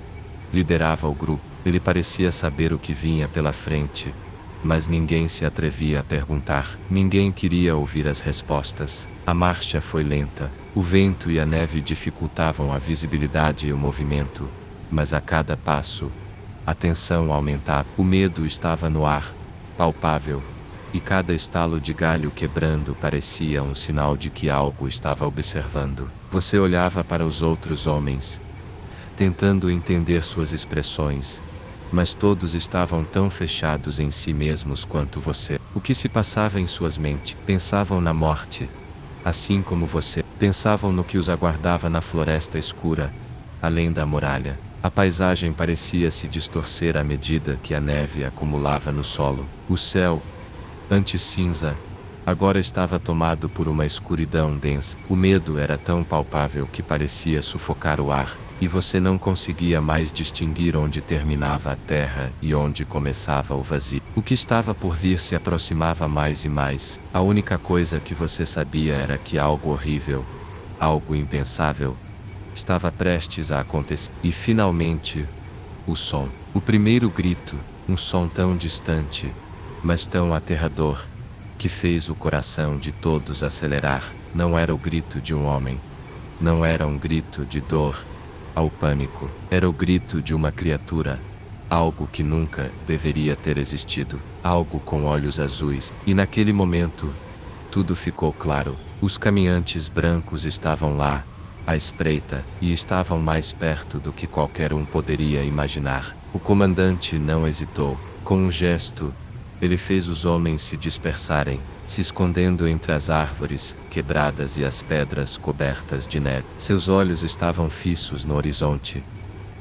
liderava o grupo. Ele parecia saber o que vinha pela frente, mas ninguém se atrevia a perguntar. Ninguém queria ouvir as respostas. A marcha foi lenta. O vento e a neve dificultavam a visibilidade e o movimento, mas a cada passo, a tensão aumentava. O medo estava no ar, palpável, e cada estalo de galho quebrando parecia um sinal de que algo estava observando. Você olhava para os outros homens, tentando entender suas expressões, mas todos estavam tão fechados em si mesmos quanto você. O que se passava em suas mentes? Pensavam na morte, assim como você. Pensavam no que os aguardava na floresta escura, além da muralha. A paisagem parecia se distorcer à medida que a neve acumulava no solo. O céu, antes cinza, agora estava tomado por uma escuridão densa. O medo era tão palpável que parecia sufocar o ar, e você não conseguia mais distinguir onde terminava a terra e onde começava o vazio. O que estava por vir se aproximava mais e mais. A única coisa que você sabia era que algo horrível, algo impensável, estava prestes a acontecer. E finalmente, o som. O primeiro grito, um som tão distante, mas tão aterrador, que fez o coração de todos acelerar. Não era o grito de um homem. Não era um grito de dor, ao pânico. Era o grito de uma criatura, algo que nunca deveria ter existido, algo com olhos azuis. E naquele momento, tudo ficou claro. Os caminhantes brancos estavam lá, à espreita, e estavam mais perto do que qualquer um poderia imaginar. O comandante não hesitou. Com um gesto, ele fez os homens se dispersarem, se escondendo entre as árvores quebradas e as pedras cobertas de neve. Seus olhos estavam fixos no horizonte,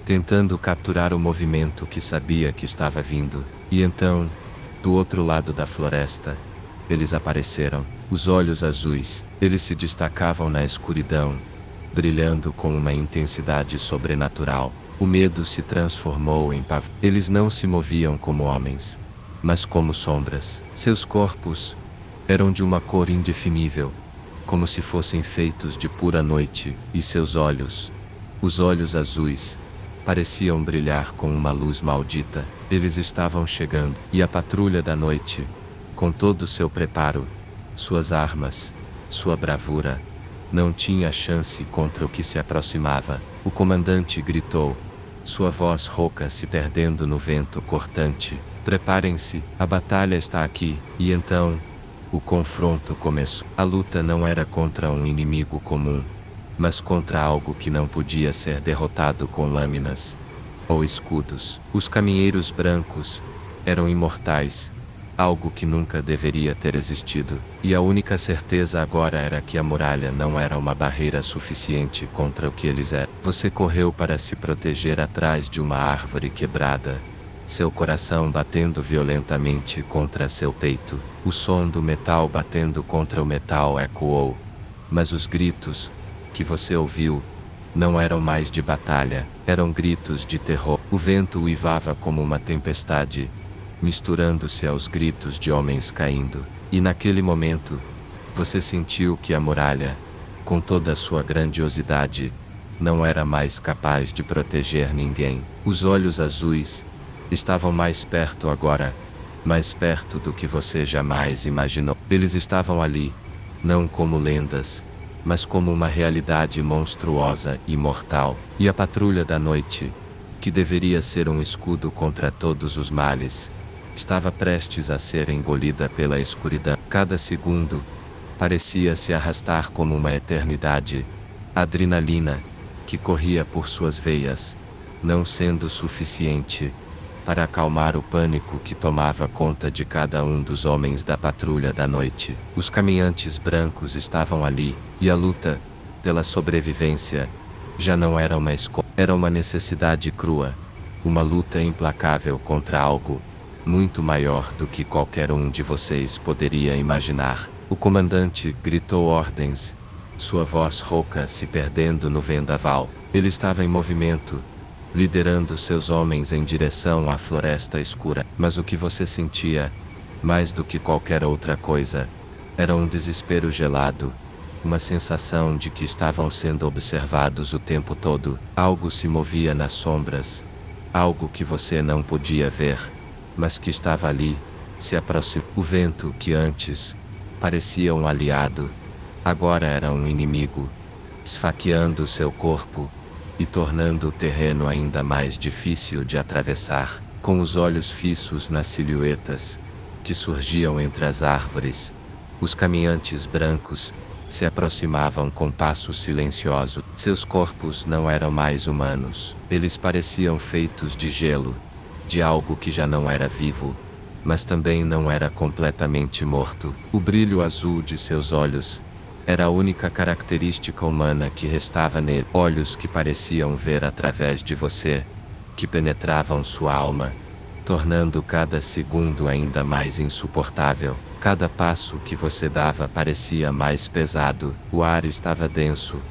tentando capturar o movimento que sabia que estava vindo. E então, do outro lado da floresta, eles apareceram. Os olhos azuis, eles se destacavam na escuridão, brilhando com uma intensidade sobrenatural. O medo se transformou em pavor. Eles não se moviam como homens, mas como sombras. Seus corpos eram de uma cor indefinível, como se fossem feitos de pura noite, e seus olhos, os olhos azuis, pareciam brilhar com uma luz maldita. Eles estavam chegando, e a patrulha da noite, com todo o seu preparo, suas armas, sua bravura, não tinha chance contra o que se aproximava. O comandante gritou, sua voz rouca se perdendo no vento cortante. Preparem-se, a batalha está aqui. E então, o confronto começou. A luta não era contra um inimigo comum, mas contra algo que não podia ser derrotado com lâminas ou escudos. Os caminheiros brancos eram imortais, algo que nunca deveria ter existido, e a única certeza agora era que a muralha não era uma barreira suficiente contra o que eles eram. Você correu para se proteger atrás de uma árvore quebrada, seu coração batendo violentamente contra seu peito. O som do metal batendo contra o metal ecoou, mas os gritos que você ouviu não eram mais de batalha, eram gritos de terror. O vento uivava como uma tempestade, misturando-se aos gritos de homens caindo. E naquele momento, você sentiu que a muralha, com toda a sua grandiosidade, não era mais capaz de proteger ninguém. Os olhos azuis estavam mais perto agora, mais perto do que você jamais imaginou. Eles estavam ali, não como lendas, mas como uma realidade monstruosa e mortal. E a patrulha da noite, que deveria ser um escudo contra todos os males, estava prestes a ser engolida pela escuridão. Cada segundo parecia se arrastar como uma eternidade. A adrenalina que corria por suas veias, não sendo suficiente, para acalmar o pânico que tomava conta de cada um dos homens da patrulha da noite. Os caminhantes brancos estavam ali, e a luta pela sobrevivência já não era uma escolha, era uma necessidade crua, uma luta implacável contra algo muito maior do que qualquer um de vocês poderia imaginar. O comandante gritou ordens, sua voz rouca se perdendo no vendaval. Ele estava em movimento, liderando seus homens em direção à floresta escura. Mas o que você sentia, mais do que qualquer outra coisa, era um desespero gelado, uma sensação de que estavam sendo observados o tempo todo. Algo se movia nas sombras, algo que você não podia ver, mas que estava ali, se aproximou. O vento que antes parecia um aliado, agora era um inimigo, esfaqueando seu corpo e tornando o terreno ainda mais difícil de atravessar. Com os olhos fixos nas silhuetas que surgiam entre as árvores, os caminhantes brancos se aproximavam com passos silenciosos. Seus corpos não eram mais humanos. Eles pareciam feitos de gelo, de algo que já não era vivo, mas também não era completamente morto. O brilho azul de seus olhos era a única característica humana que restava nele. Olhos que pareciam ver através de você, que penetravam sua alma, tornando cada segundo ainda mais insuportável. Cada passo que você dava parecia mais pesado. O ar estava denso,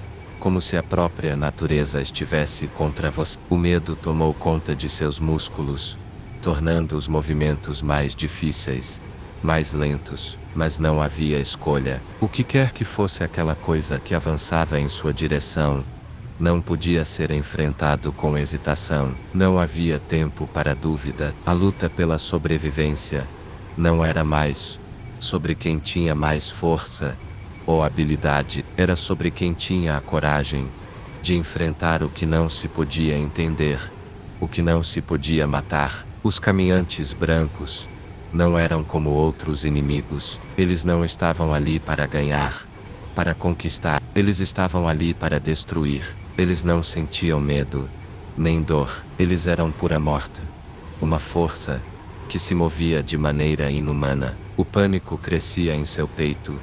como se a própria natureza estivesse contra você. O medo tomou conta de seus músculos, tornando os movimentos mais difíceis, mais lentos, mas não havia escolha. O que quer que fosse aquela coisa que avançava em sua direção, não podia ser enfrentado com hesitação. Não havia tempo para dúvida. A luta pela sobrevivência não era mais sobre quem tinha mais força ou habilidade, era sobre quem tinha a coragem de enfrentar o que não se podia entender, o que não se podia matar. Os caminhantes brancos não eram como outros inimigos. Eles não estavam ali para ganhar, para conquistar. Eles estavam ali para destruir. Eles não sentiam medo, nem dor. Eles eram pura morte. Uma força que se movia de maneira inumana. O pânico crescia em seu peito,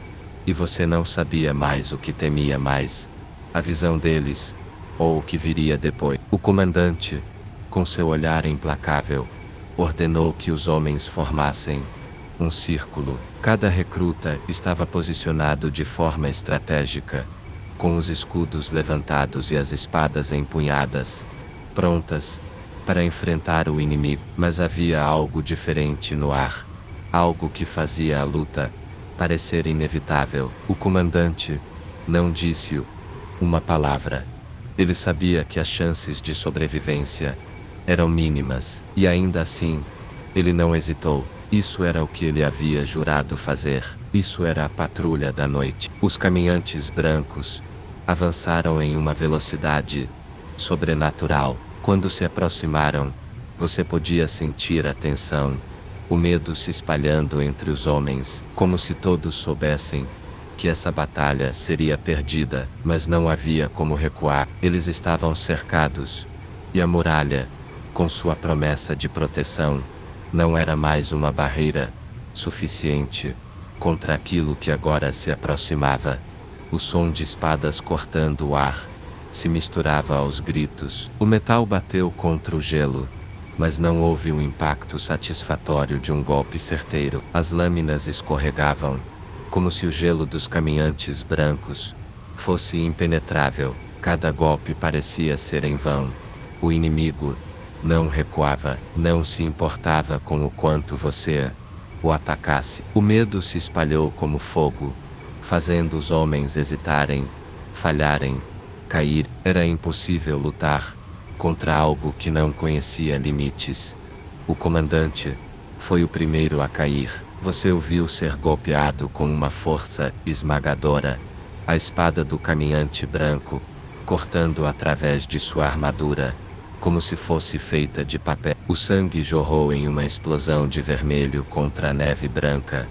e você não sabia mais o que temia mais, a visão deles, ou o que viria depois. O comandante, com seu olhar implacável, ordenou que os homens formassem um círculo. Cada recruta estava posicionado de forma estratégica, com os escudos levantados e as espadas empunhadas, prontas para enfrentar o inimigo. Mas havia algo diferente no ar, algo que fazia a luta parecer inevitável. O comandante não disse uma palavra. Ele sabia que as chances de sobrevivência eram mínimas, e ainda assim, ele não hesitou. Isso era o que ele havia jurado fazer. Isso era a patrulha da noite. Os caminhantes brancos avançaram em uma velocidade sobrenatural. Quando se aproximaram, você podia sentir a tensão, o medo se espalhando entre os homens, como se todos soubessem que essa batalha seria perdida, mas não havia como recuar. Eles estavam cercados, e a muralha, com sua promessa de proteção, não era mais uma barreira suficiente contra aquilo que agora se aproximava. O som de espadas cortando o ar se misturava aos gritos. O metal bateu contra o gelo, mas não houve um impacto satisfatório de um golpe certeiro. As lâminas escorregavam, como se o gelo dos caminhantes brancos fosse impenetrável. Cada golpe parecia ser em vão. O inimigo não recuava, não se importava com o quanto você o atacasse. O medo se espalhou como fogo, fazendo os homens hesitarem, falharem, cair. Era impossível lutar contra algo que não conhecia limites. O comandante foi o primeiro a cair. Você o viu ser golpeado com uma força esmagadora. A espada do caminhante branco, cortando através de sua armadura, como se fosse feita de papel. O sangue jorrou em uma explosão de vermelho contra a neve branca.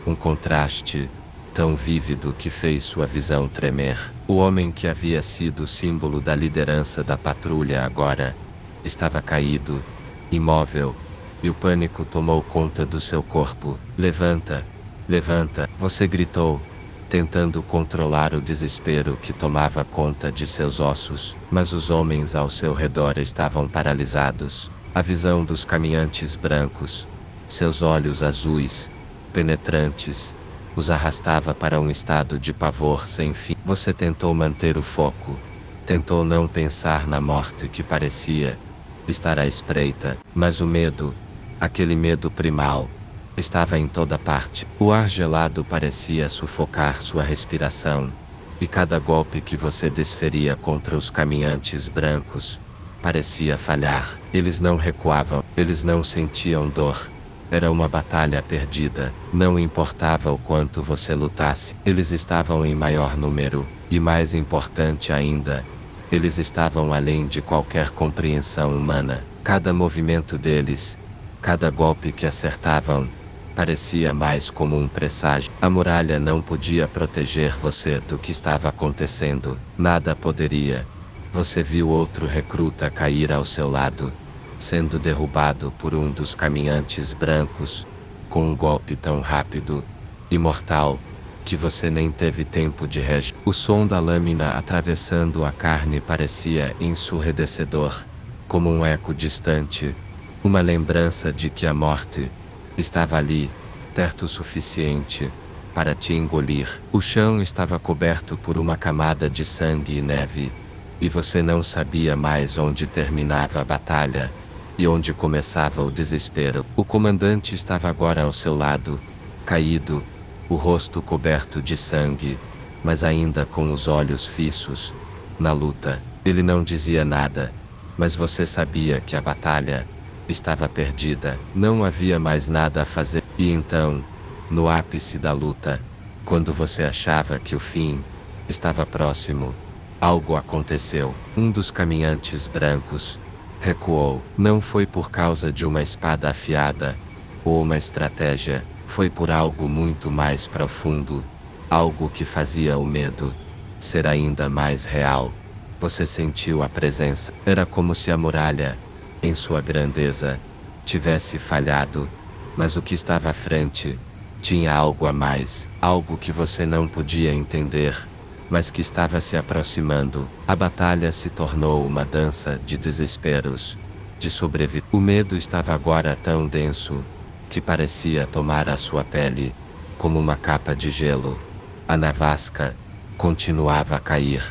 Um contraste tão vívido que fez sua visão tremer. O homem que havia sido símbolo da liderança da patrulha agora estava caído, imóvel, e o pânico tomou conta do seu corpo. Levanta, levanta, você gritou, tentando controlar o desespero que tomava conta de seus ossos, mas os homens ao seu redor estavam paralisados. A visão dos caminhantes brancos, seus olhos azuis, penetrantes, os arrastava para um estado de pavor sem fim. Você tentou manter o foco, tentou não pensar na morte que parecia estar à espreita, mas o medo, aquele medo primal, estava em toda parte. O ar gelado parecia sufocar sua respiração, e cada golpe que você desferia contra os caminhantes brancos parecia falhar. Eles não recuavam, eles não sentiam dor. Era uma batalha perdida. Não importava o quanto você lutasse, eles estavam em maior número, e mais importante ainda, eles estavam além de qualquer compreensão humana. Cada movimento deles, cada golpe que acertavam, parecia mais como um presságio. A muralha não podia proteger você do que estava acontecendo. Nada poderia. Você viu outro recruta cair ao seu lado, sendo derrubado por um dos caminhantes brancos, com um golpe tão rápido e mortal, que você nem teve tempo de reagir. O som da lâmina atravessando a carne parecia ensurdecedor, como um eco distante, uma lembrança de que a morte estava ali, perto o suficiente para te engolir. O chão estava coberto por uma camada de sangue e neve, e você não sabia mais onde terminava a batalha e onde começava o desespero. O comandante estava agora ao seu lado, caído, o rosto coberto de sangue, mas ainda com os olhos fixos na luta. Ele não dizia nada, mas você sabia que a batalha estava perdida. Não havia mais nada a fazer. E então, no ápice da luta, quando você achava que o fim estava próximo, algo aconteceu. Um dos caminhantes brancos recuou. Não foi por causa de uma espada afiada ou uma estratégia, foi por algo muito mais profundo, algo que fazia o medo ser ainda mais real. Você sentiu a presença. Era como se a muralha, em sua grandeza, tivesse falhado, mas o que estava à frente tinha algo a mais, algo que você não podia entender, mas que estava se aproximando. A batalha se tornou uma dança de desesperos, de sobrevivência. O medo estava agora tão denso que parecia tomar a sua pele como uma capa de gelo. A nevasca continuava a cair,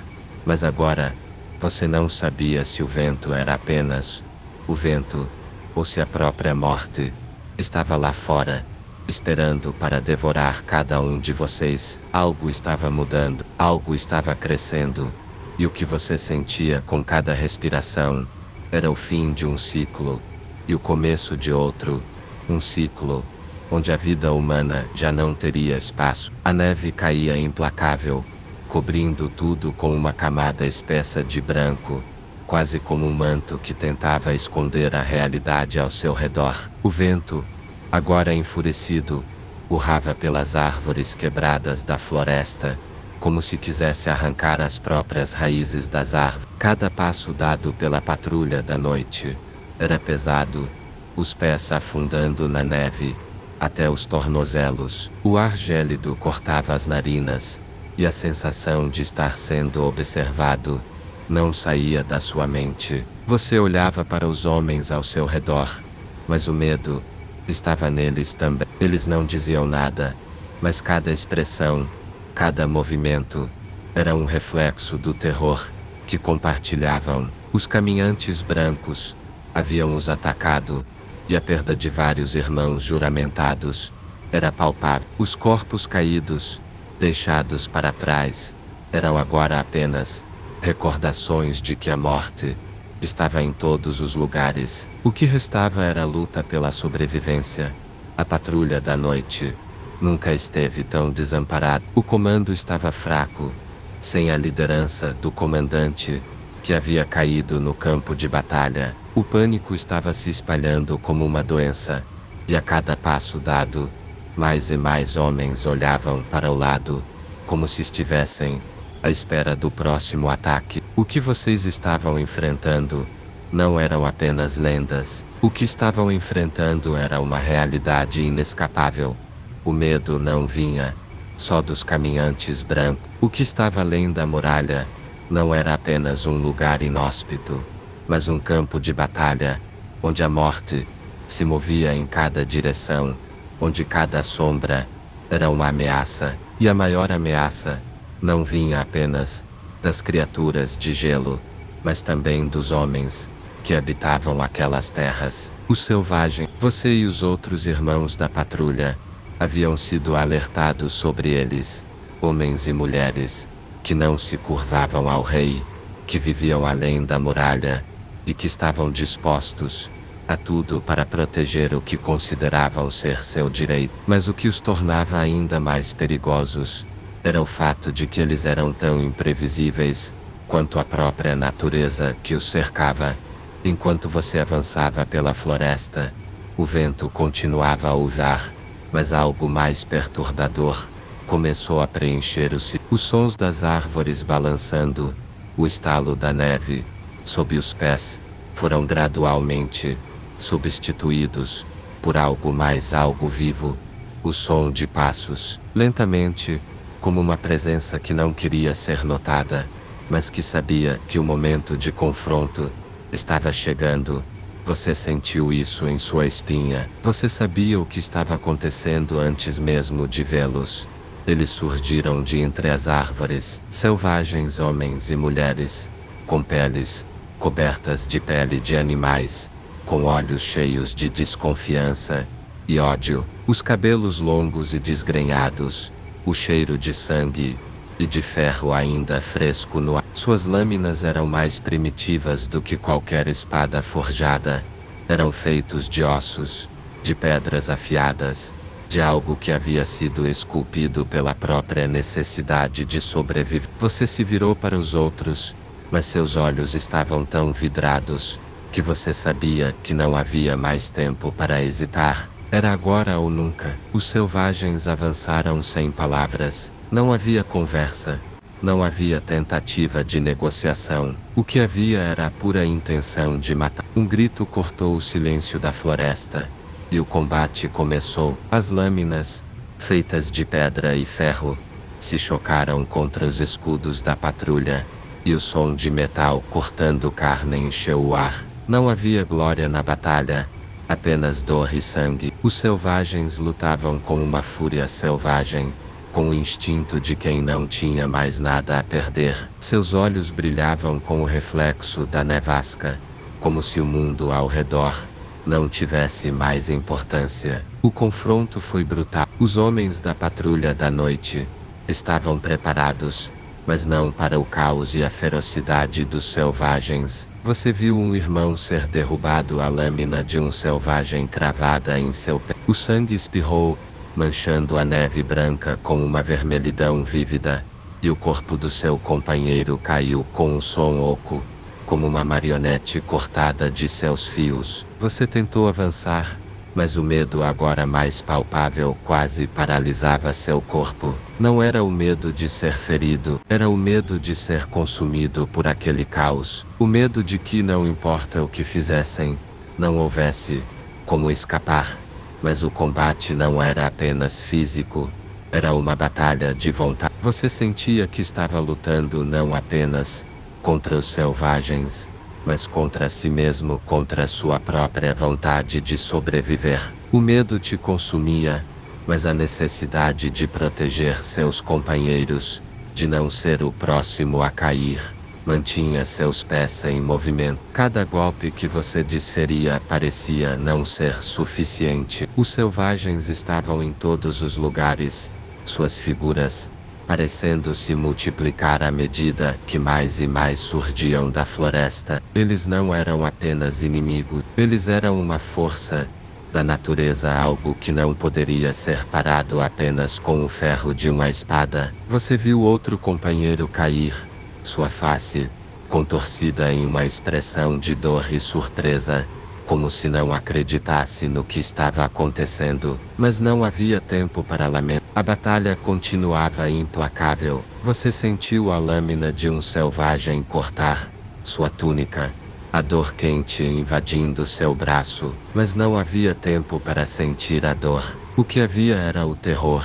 mas agora você não sabia se o vento era apenas o vento, ou se a própria morte estava lá fora, esperando para devorar cada um de vocês. Algo estava mudando, algo estava crescendo, e o que você sentia com cada respiração era o fim de um ciclo e o começo de outro, um ciclo onde a vida humana já não teria espaço. A neve caía implacável, cobrindo tudo com uma camada espessa de branco, quase como um manto que tentava esconder a realidade ao seu redor. O vento, agora enfurecido, urrava pelas árvores quebradas da floresta, como se quisesse arrancar as próprias raízes das árvores. Cada passo dado pela patrulha da noite era pesado, os pés afundando na neve até os tornozelos. O ar gélido cortava as narinas, e a sensação de estar sendo observado não saía da sua mente. Você olhava para os homens ao seu redor, mas o medo estava neles também. Eles não diziam nada, mas cada expressão, cada movimento, era um reflexo do terror que compartilhavam. Os caminhantes brancos haviam os atacado, e a perda de vários irmãos juramentados era palpável. Os corpos caídos, deixados para trás, eram agora apenas recordações de que a morte estava em todos os lugares. O que restava era a luta pela sobrevivência. A patrulha da noite nunca esteve tão desamparada. O comando estava fraco, sem a liderança do comandante, que havia caído no campo de batalha. O pânico estava se espalhando como uma doença, e a cada passo dado, mais e mais homens olhavam para o lado, como se estivessem à espera do próximo ataque. O que vocês estavam enfrentando Não eram apenas lendas. O que estavam enfrentando era uma realidade inescapável. O medo não vinha só dos caminhantes brancos. O que estava além da muralha não era apenas um lugar inóspito, mas um campo de batalha, onde a morte se movia em cada direção, onde cada sombra era uma ameaça, e a maior ameaça não vinha apenas das criaturas de gelo, mas também dos homens que habitavam aquelas terras. O selvagem, você e os outros irmãos da patrulha haviam sido alertados sobre eles, homens e mulheres que não se curvavam ao rei, que viviam além da muralha e que estavam dispostos a tudo para proteger o que consideravam ser seu direito. Mas o que os tornava ainda mais perigosos era o fato de que eles eram tão imprevisíveis quanto a própria natureza que os cercava. Enquanto você avançava pela floresta, o vento continuava a uivar, mas algo mais perturbador começou a preencher os sons das árvores balançando, o estalo da neve sob os pés foram gradualmente substituídos por algo vivo, o som de passos, lentamente, como uma presença que não queria ser notada, mas que sabia que o momento de confronto estava chegando. Você sentiu isso em sua espinha. Você sabia o que estava acontecendo antes mesmo de vê-los. Eles surgiram de entre as árvores, selvagens homens e mulheres, com peles cobertas de pele de animais, com olhos cheios de desconfiança e ódio, os cabelos longos e desgrenhados, o cheiro de sangue e de ferro ainda fresco no ar. Suas lâminas eram mais primitivas do que qualquer espada forjada. Eram feitos de ossos, de pedras afiadas, de algo que havia sido esculpido pela própria necessidade de sobreviver. Você se virou para os outros, mas seus olhos estavam tão vidrados que você sabia que não havia mais tempo para hesitar. Era agora ou nunca. Os selvagens avançaram sem palavras. Não havia conversa. Não havia tentativa de negociação. O que havia era a pura intenção de matar. Um grito cortou o silêncio da floresta. E o combate começou. As lâminas, feitas de pedra e ferro, se chocaram contra os escudos da patrulha. E o som de metal cortando carne encheu o ar. Não havia glória na batalha, apenas dor e sangue. Os selvagens lutavam com uma fúria selvagem, com o instinto de quem não tinha mais nada a perder. Seus olhos brilhavam com o reflexo da nevasca, como se o mundo ao redor não tivesse mais importância. O confronto foi brutal. Os homens da patrulha da noite estavam preparados, mas não para o caos e a ferocidade dos selvagens. Você viu um irmão ser derrubado, a lâmina de um selvagem cravada em seu pé. O sangue espirrou, manchando a neve branca com uma vermelhidão vívida, e o corpo do seu companheiro caiu com um som oco, como uma marionete cortada de seus fios. Você tentou avançar, mas o medo, agora mais palpável, quase paralisava seu corpo. Não era o medo de ser ferido, era o medo de ser consumido por aquele caos. O medo de que não importa o que fizessem, não houvesse como escapar. Mas o combate não era apenas físico, era uma batalha de vontade. Você sentia que estava lutando não apenas contra os selvagens, mas contra si mesmo, contra sua própria vontade de sobreviver. O medo te consumia, mas a necessidade de proteger seus companheiros, de não ser o próximo a cair, mantinha seus pés em movimento. Cada golpe que você desferia parecia não ser suficiente. Os selvagens estavam em todos os lugares, suas figuras parecendo se multiplicar à medida que mais e mais surgiam da floresta. Eles não eram apenas inimigos, eles eram uma força da natureza, algo que não poderia ser parado apenas com o ferro de uma espada. Você viu outro companheiro cair, sua face contorcida em uma expressão de dor e surpresa, como se não acreditasse no que estava acontecendo. Mas não havia tempo para lamento. A batalha continuava implacável. Você sentiu a lâmina de um selvagem cortar sua túnica, a dor quente invadindo seu braço, mas não havia tempo para sentir a dor. O que havia era o terror.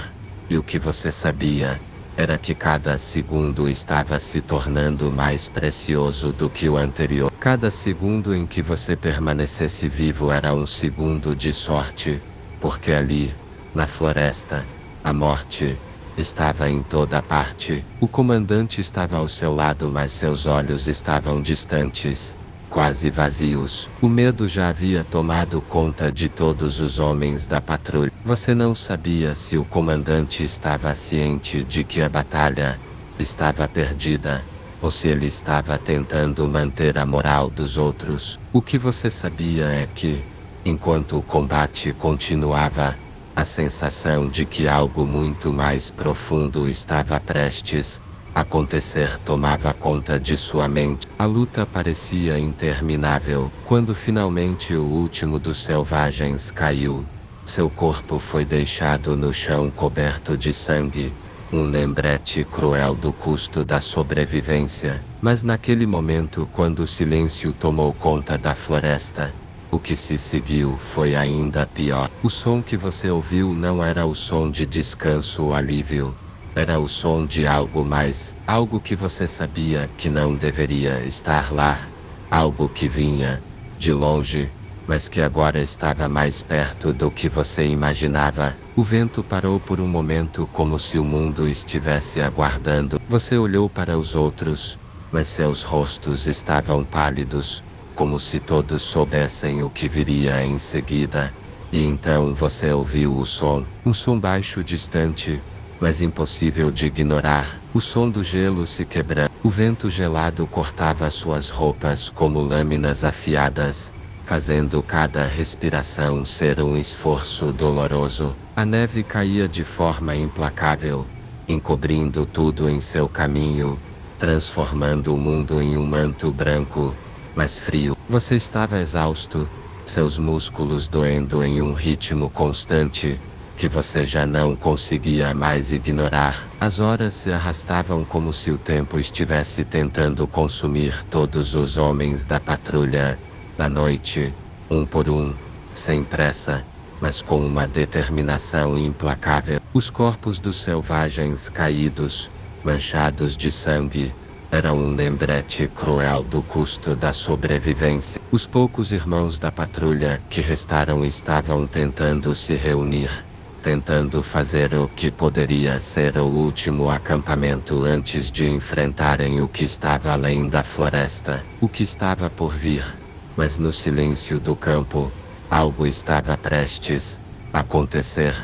E o que você sabia era que cada segundo estava se tornando mais precioso do que o anterior. Cada segundo em que você permanecesse vivo era um segundo de sorte, porque ali, na floresta, a morte estava em toda parte. O comandante estava ao seu lado, mas seus olhos estavam distantes, quase vazios. O medo já havia tomado conta de todos os homens da patrulha. Você não sabia se o comandante estava ciente de que a batalha estava perdida, ou se ele estava tentando manter a moral dos outros. O que você sabia é que, enquanto o combate continuava, a sensação de que algo muito mais profundo estava prestes a acontecer tomava conta de sua mente. A luta parecia interminável. Quando finalmente o último dos selvagens caiu, seu corpo foi deixado no chão coberto de sangue, um lembrete cruel do custo da sobrevivência. Mas naquele momento, quando o silêncio tomou conta da floresta, o que se seguiu foi ainda pior. O som que você ouviu não era o som de descanso ou alívio. Era o som de algo mais, algo que você sabia que não deveria estar lá. Algo que vinha de longe, mas que agora estava mais perto do que você imaginava. O vento parou por um momento, como se o mundo estivesse aguardando. Você olhou para os outros, mas seus rostos estavam pálidos, como se todos soubessem o que viria em seguida. E então você ouviu o som, um som baixo distante, mas impossível de ignorar, o som do gelo se quebrando. O vento gelado cortava suas roupas como lâminas afiadas, fazendo cada respiração ser um esforço doloroso. A neve caía de forma implacável, encobrindo tudo em seu caminho, transformando o mundo em um manto branco, mas frio. Você estava exausto, seus músculos doendo em um ritmo constante, que você já não conseguia mais ignorar. As horas se arrastavam como se o tempo estivesse tentando consumir todos os homens da patrulha. Da noite, um por um, sem pressa, mas com uma determinação implacável. Os corpos dos selvagens caídos, manchados de sangue, eram um lembrete cruel do custo da sobrevivência. Os poucos irmãos da patrulha que restaram estavam tentando se reunir, tentando fazer o que poderia ser o último acampamento antes de enfrentarem o que estava além da floresta, o que estava por vir. Mas no silêncio do campo, algo estava prestes a acontecer,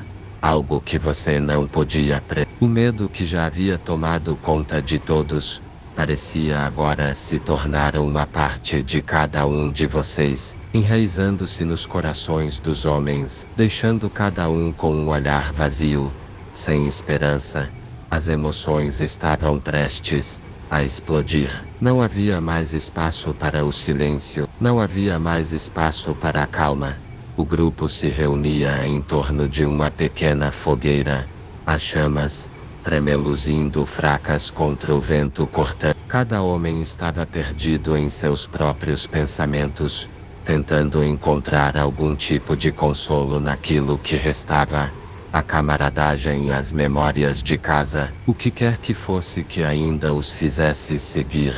algo que você não podia prever. O medo que já havia tomado conta de todos parecia agora se tornar uma parte de cada um de vocês, enraizando-se nos corações dos homens, deixando cada um com um olhar vazio, sem esperança. As emoções estavam prestes a explodir. Não havia mais espaço para o silêncio, não havia mais espaço para a calma. O grupo se reunia em torno de uma pequena fogueira. As chamas, tremeluzindo fracas contra o vento cortante. Cada homem estava perdido em seus próprios pensamentos, tentando encontrar algum tipo de consolo naquilo que restava. A camaradagem e as memórias de casa, o que quer que fosse que ainda os fizesse seguir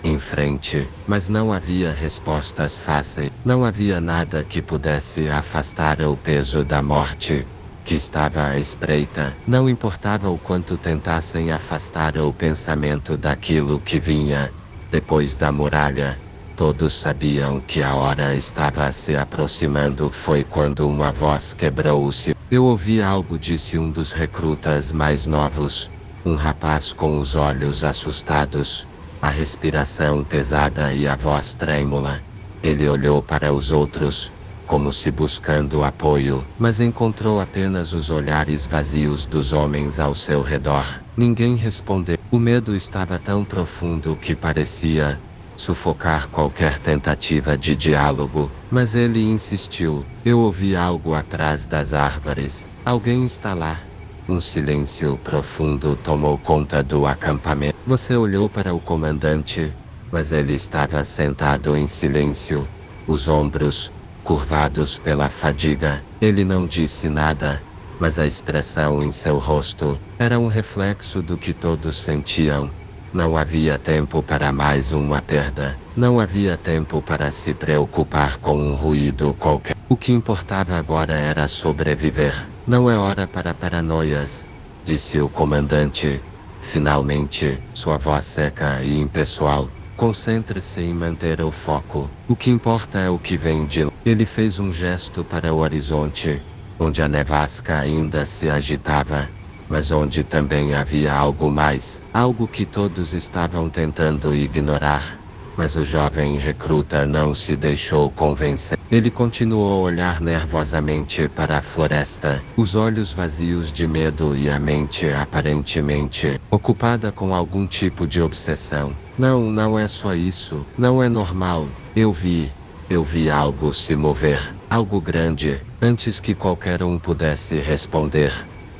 em frente, mas não havia respostas fáceis. Não havia nada que pudesse afastar o peso da morte que estava à espreita. Não importava o quanto tentassem afastar o pensamento daquilo que vinha depois da muralha. Todos sabiam que a hora estava se aproximando. Foi quando uma voz quebrou o silêncio. Eu ouvi algo, disse um dos recrutas mais novos, um rapaz com os olhos assustados, a respiração pesada e a voz trêmula. Ele olhou para os outros, como se buscando apoio, mas encontrou apenas os olhares vazios dos homens ao seu redor. Ninguém respondeu. O medo estava tão profundo que parecia sufocar qualquer tentativa de diálogo, mas ele insistiu. Eu ouvi algo atrás das árvores. Alguém está lá. Um silêncio profundo tomou conta do acampamento. Você olhou para o comandante, mas ele estava sentado em silêncio, os ombros curvados pela fadiga. Ele não disse nada, mas a expressão em seu rosto era um reflexo do que todos sentiam. Não havia tempo para mais uma perda. Não havia tempo para se preocupar com um ruído qualquer. O que importava agora era sobreviver. Não é hora para paranoias, disse o comandante. Finalmente, sua voz seca e impessoal. Concentre-se em manter o foco. O que importa é o que vem de lá. Ele fez um gesto para o horizonte, onde a nevasca ainda se agitava, mas onde também havia algo mais, algo que todos estavam tentando ignorar. Mas o jovem recruta não se deixou convencer. Ele continuou a olhar nervosamente para a floresta, os olhos vazios de medo e a mente aparentemente ocupada com algum tipo de obsessão. Não é só isso. Não é normal. Eu vi algo se mover, algo grande, antes que qualquer um pudesse responder.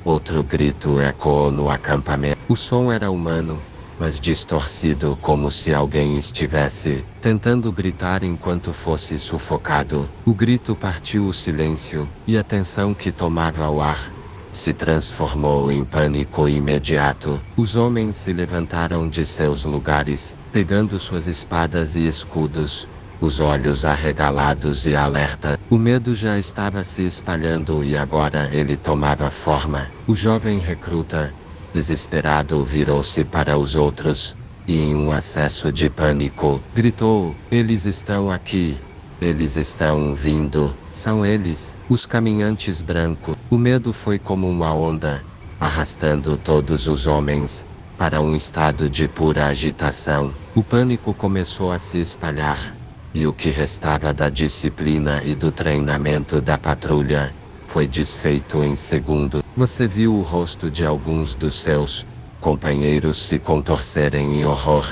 Outro grito ecoou no acampamento. O som era humano, mas distorcido, como se alguém estivesse tentando gritar enquanto fosse sufocado. O grito partiu o silêncio, e a tensão que tomava o ar se transformou em pânico imediato. Os homens se levantaram de seus lugares, pegando suas espadas e escudos, os olhos arregalados e alerta. O medo já estava se espalhando e agora ele tomava forma. O jovem recruta, desesperado, virou-se para os outros e, em um acesso de pânico, gritou: "Eles estão aqui! Eles estão vindo! São eles, os caminhantes brancos!" O medo foi como uma onda, arrastando todos os homens para um estado de pura agitação. O pânico começou a se espalhar, e o que restava da disciplina e do treinamento da patrulha foi desfeito em segundo. Você viu o rosto de alguns dos seus companheiros se contorcerem em horror.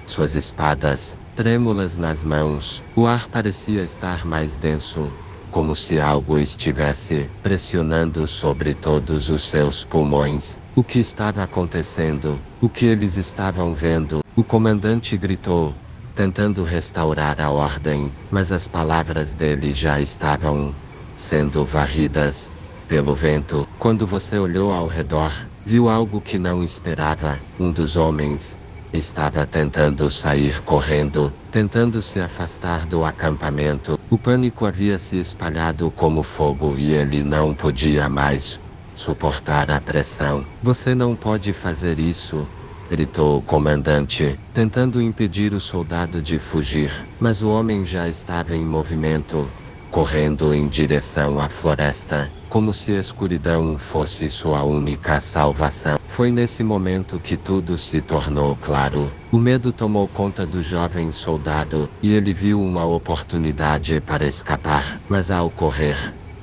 Suas espadas, trêmulas nas mãos, o ar parecia estar mais denso, como se algo estivesse pressionando sobre todos os seus pulmões. O que estava acontecendo? O que eles estavam vendo? O comandante gritou, tentando restaurar a ordem, mas as palavras dele já estavam sendo varridas pelo vento. Quando você olhou ao redor, viu algo que não esperava. Um dos homens estava tentando sair correndo, tentando se afastar do acampamento. O pânico havia se espalhado como fogo e ele não podia mais suportar a pressão. "Você não pode fazer isso!" gritou o comandante, tentando impedir o soldado de fugir. Mas o homem já estava em movimento, correndo em direção à floresta, como se a escuridão fosse sua única salvação. Foi nesse momento que tudo se tornou claro. O medo tomou conta do jovem soldado, e ele viu uma oportunidade para escapar. Mas ao correr,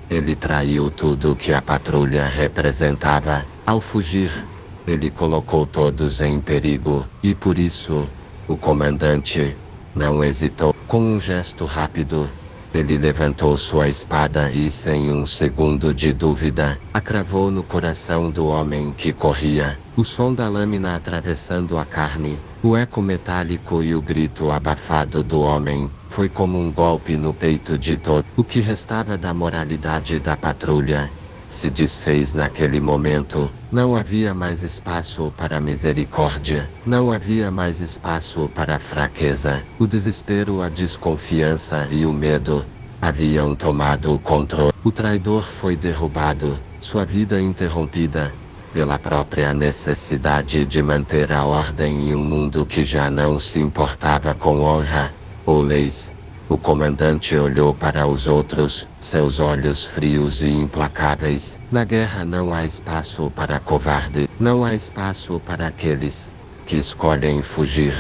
ele traiu tudo que a patrulha representava. Ao fugir, ele colocou todos em perigo, e por isso, o comandante não hesitou. Com um gesto rápido, ele levantou sua espada e, sem um segundo de dúvida, a cravou no coração do homem que corria. O som da lâmina atravessando a carne, o eco metálico e o grito abafado do homem foi como um golpe no peito de todo. O que restava da moralidade da patrulha se desfez naquele momento. Não havia mais espaço para misericórdia. Não havia mais espaço para fraqueza. O desespero, a desconfiança e o medo haviam tomado o controle. O traidor foi derrubado, sua vida interrompida pela própria necessidade de manter a ordem em um mundo que já não se importava com honra ou leis. O comandante olhou para os outros, seus olhos frios e implacáveis. Na guerra não há espaço para covarde. Não há espaço para aqueles que escolhem fugir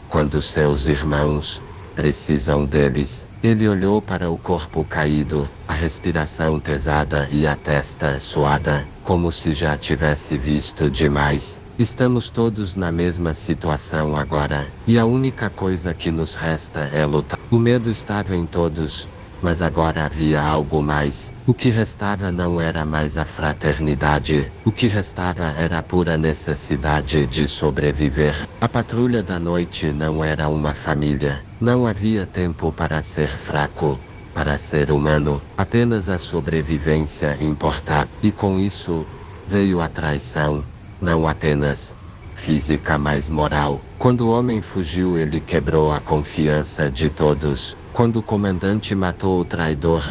quando seus irmãos precisam deles. Ele olhou para o corpo caído, a respiração pesada e a testa suada, como se já tivesse visto demais. Estamos todos na mesma situação agora, e a única coisa que nos resta é lutar. O medo estava em todos, Mas agora havia algo mais. O que restava não era mais a fraternidade. O que restava era a pura necessidade de sobreviver. A patrulha da noite não era uma família. Não havia tempo para ser fraco, para ser humano. Apenas a sobrevivência importava. E com isso, veio a traição. Não apenas física, mas moral. Quando o homem fugiu, ele quebrou a confiança de todos. Quando o comandante matou o traidor,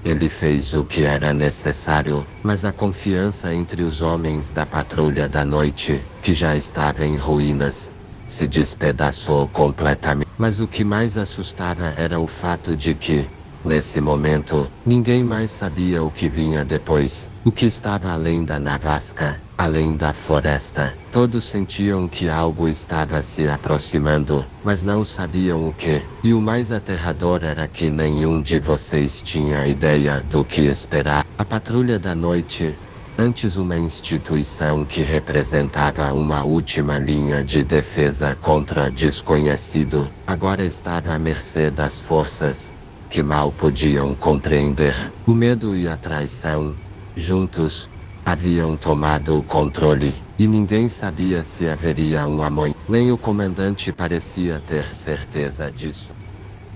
ele fez o que era necessário, mas a confiança entre os homens da patrulha da noite, que já estava em ruínas, se despedaçou completamente. Mas o que mais assustava era o fato de que, nesse momento, ninguém mais sabia o que vinha depois, o que estava além da nevasca, além da floresta. Todos sentiam que algo estava se aproximando, mas não sabiam o que. E o mais aterrador era que nenhum de vocês tinha ideia do que esperar. A patrulha da noite, antes uma instituição que representava uma última linha de defesa contra desconhecido, agora estava à mercê das forças que mal podiam compreender. O medo e a traição, juntos, haviam tomado o controle, e ninguém sabia se haveria um amanhã. Nem o comandante parecia ter certeza disso.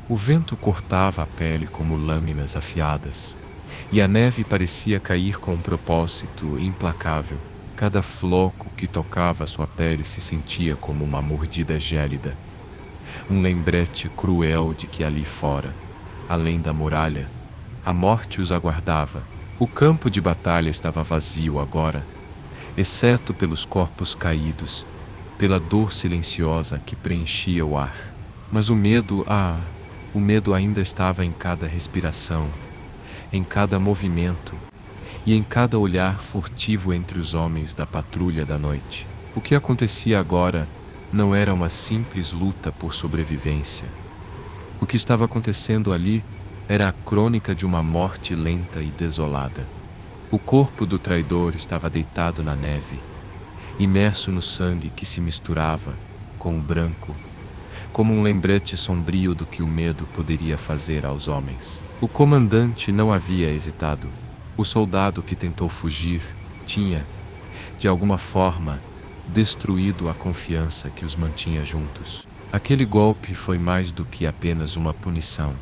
O vento cortava a pele como lâminas afiadas, e a neve parecia cair com um propósito implacável. Cada floco que tocava sua pele se sentia como uma mordida gélida, um lembrete cruel de que ali fora, além da muralha, a morte os aguardava. O campo de batalha estava vazio agora, exceto pelos corpos caídos, pela dor silenciosa que preenchia o ar. Mas o medo ainda estava em cada respiração, em cada movimento e em cada olhar furtivo entre os homens da patrulha da noite. O que acontecia agora não era uma simples luta por sobrevivência. O que estava acontecendo ali era a crônica de uma morte lenta e desolada. O corpo do traidor estava deitado na neve, imerso no sangue que se misturava com o branco, como um lembrete sombrio do que o medo poderia fazer aos homens. O comandante não havia hesitado. O soldado que tentou fugir tinha, de alguma forma, destruído a confiança que os mantinha juntos. Aquele golpe foi mais do que apenas uma punição.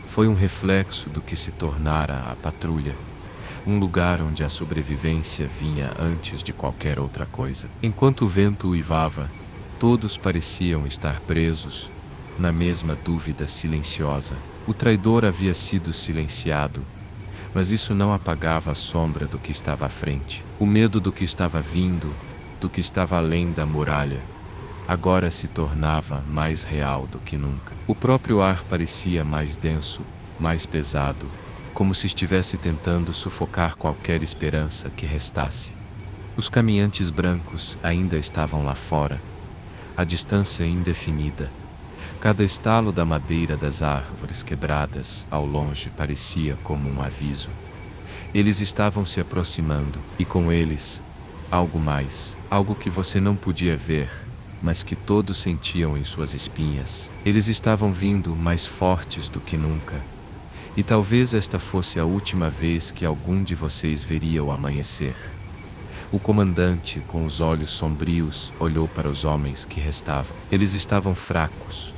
Foi um reflexo do que se tornara a patrulha, um lugar onde a sobrevivência vinha antes de qualquer outra coisa. Enquanto o vento uivava, todos pareciam estar presos na mesma dúvida silenciosa. O traidor havia sido silenciado, mas isso não apagava a sombra do que estava à frente. O medo do que estava vindo, do que estava além da muralha, agora se tornava mais real do que nunca. O próprio ar parecia mais denso, mais pesado, como se estivesse tentando sufocar qualquer esperança que restasse. Os caminhantes brancos ainda estavam lá fora, a distância indefinida. Cada estalo da madeira das árvores quebradas ao longe parecia como um aviso. Eles estavam se aproximando, e com eles, algo mais, algo que você não podia ver, mas que todos sentiam em suas espinhas. Eles estavam vindo mais fortes do que nunca. E talvez esta fosse a última vez que algum de vocês veria o amanhecer. O comandante, com os olhos sombrios, olhou para os homens que restavam. Eles estavam fracos.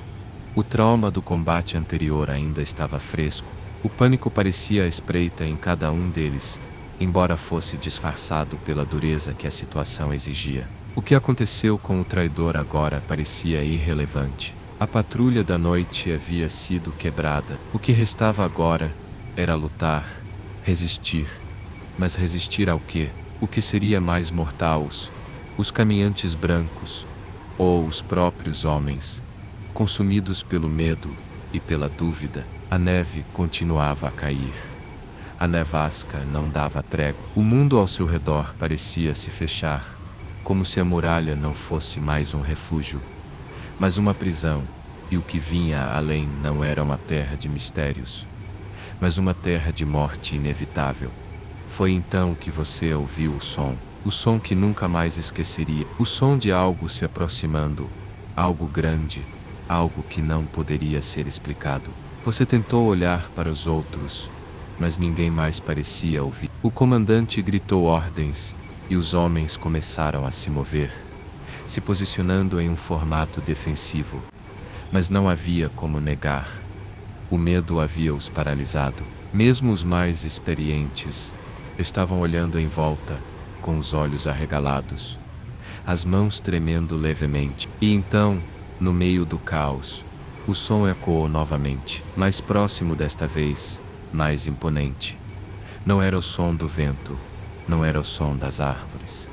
O trauma do combate anterior ainda estava fresco. O pânico parecia à espreita em cada um deles, embora fosse disfarçado pela dureza que a situação exigia. O que aconteceu com o traidor agora parecia irrelevante. A patrulha da noite havia sido quebrada. O que restava agora era lutar, resistir. Mas resistir ao quê? O que seria mais mortal? Os caminhantes brancos ou os próprios homens, consumidos pelo medo e pela dúvida? A neve continuava a cair. A nevasca não dava trégua. O mundo ao seu redor parecia se fechar, como se a muralha não fosse mais um refúgio, mas uma prisão, e o que vinha além não era uma terra de mistérios, mas uma terra de morte inevitável. Foi então que você ouviu o som que nunca mais esqueceria, o som de algo se aproximando, algo grande, algo que não poderia ser explicado. Você tentou olhar para os outros, mas ninguém mais parecia ouvir. O comandante gritou ordens, e os homens começaram a se mover, se posicionando em um formato defensivo. Mas não havia como negar. O medo havia os paralisado. Mesmo os mais experientes estavam olhando em volta, com os olhos arregalados, as mãos tremendo levemente. E então, no meio do caos, o som ecoou novamente, mais próximo desta vez, mais imponente. Não era o som do vento, não era o som das árvores.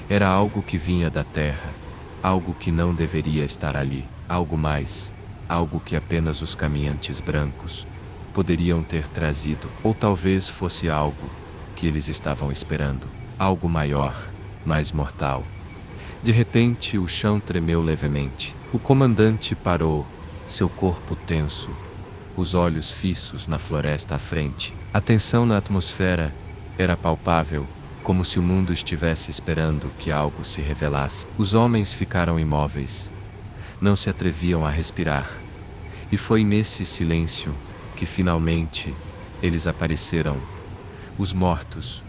Era algo que vinha da terra, algo que não deveria estar ali, algo mais, algo que apenas os caminhantes brancos poderiam ter trazido, ou talvez fosse algo que eles estavam esperando, algo maior, mais mortal. De repente, o chão tremeu levemente. O comandante parou, seu corpo tenso, os olhos fixos na floresta à frente. A tensão na atmosfera era palpável, como se o mundo estivesse esperando que algo se revelasse. Os homens ficaram imóveis. Não se atreviam a respirar. E foi nesse silêncio que finalmente eles apareceram. Os mortos,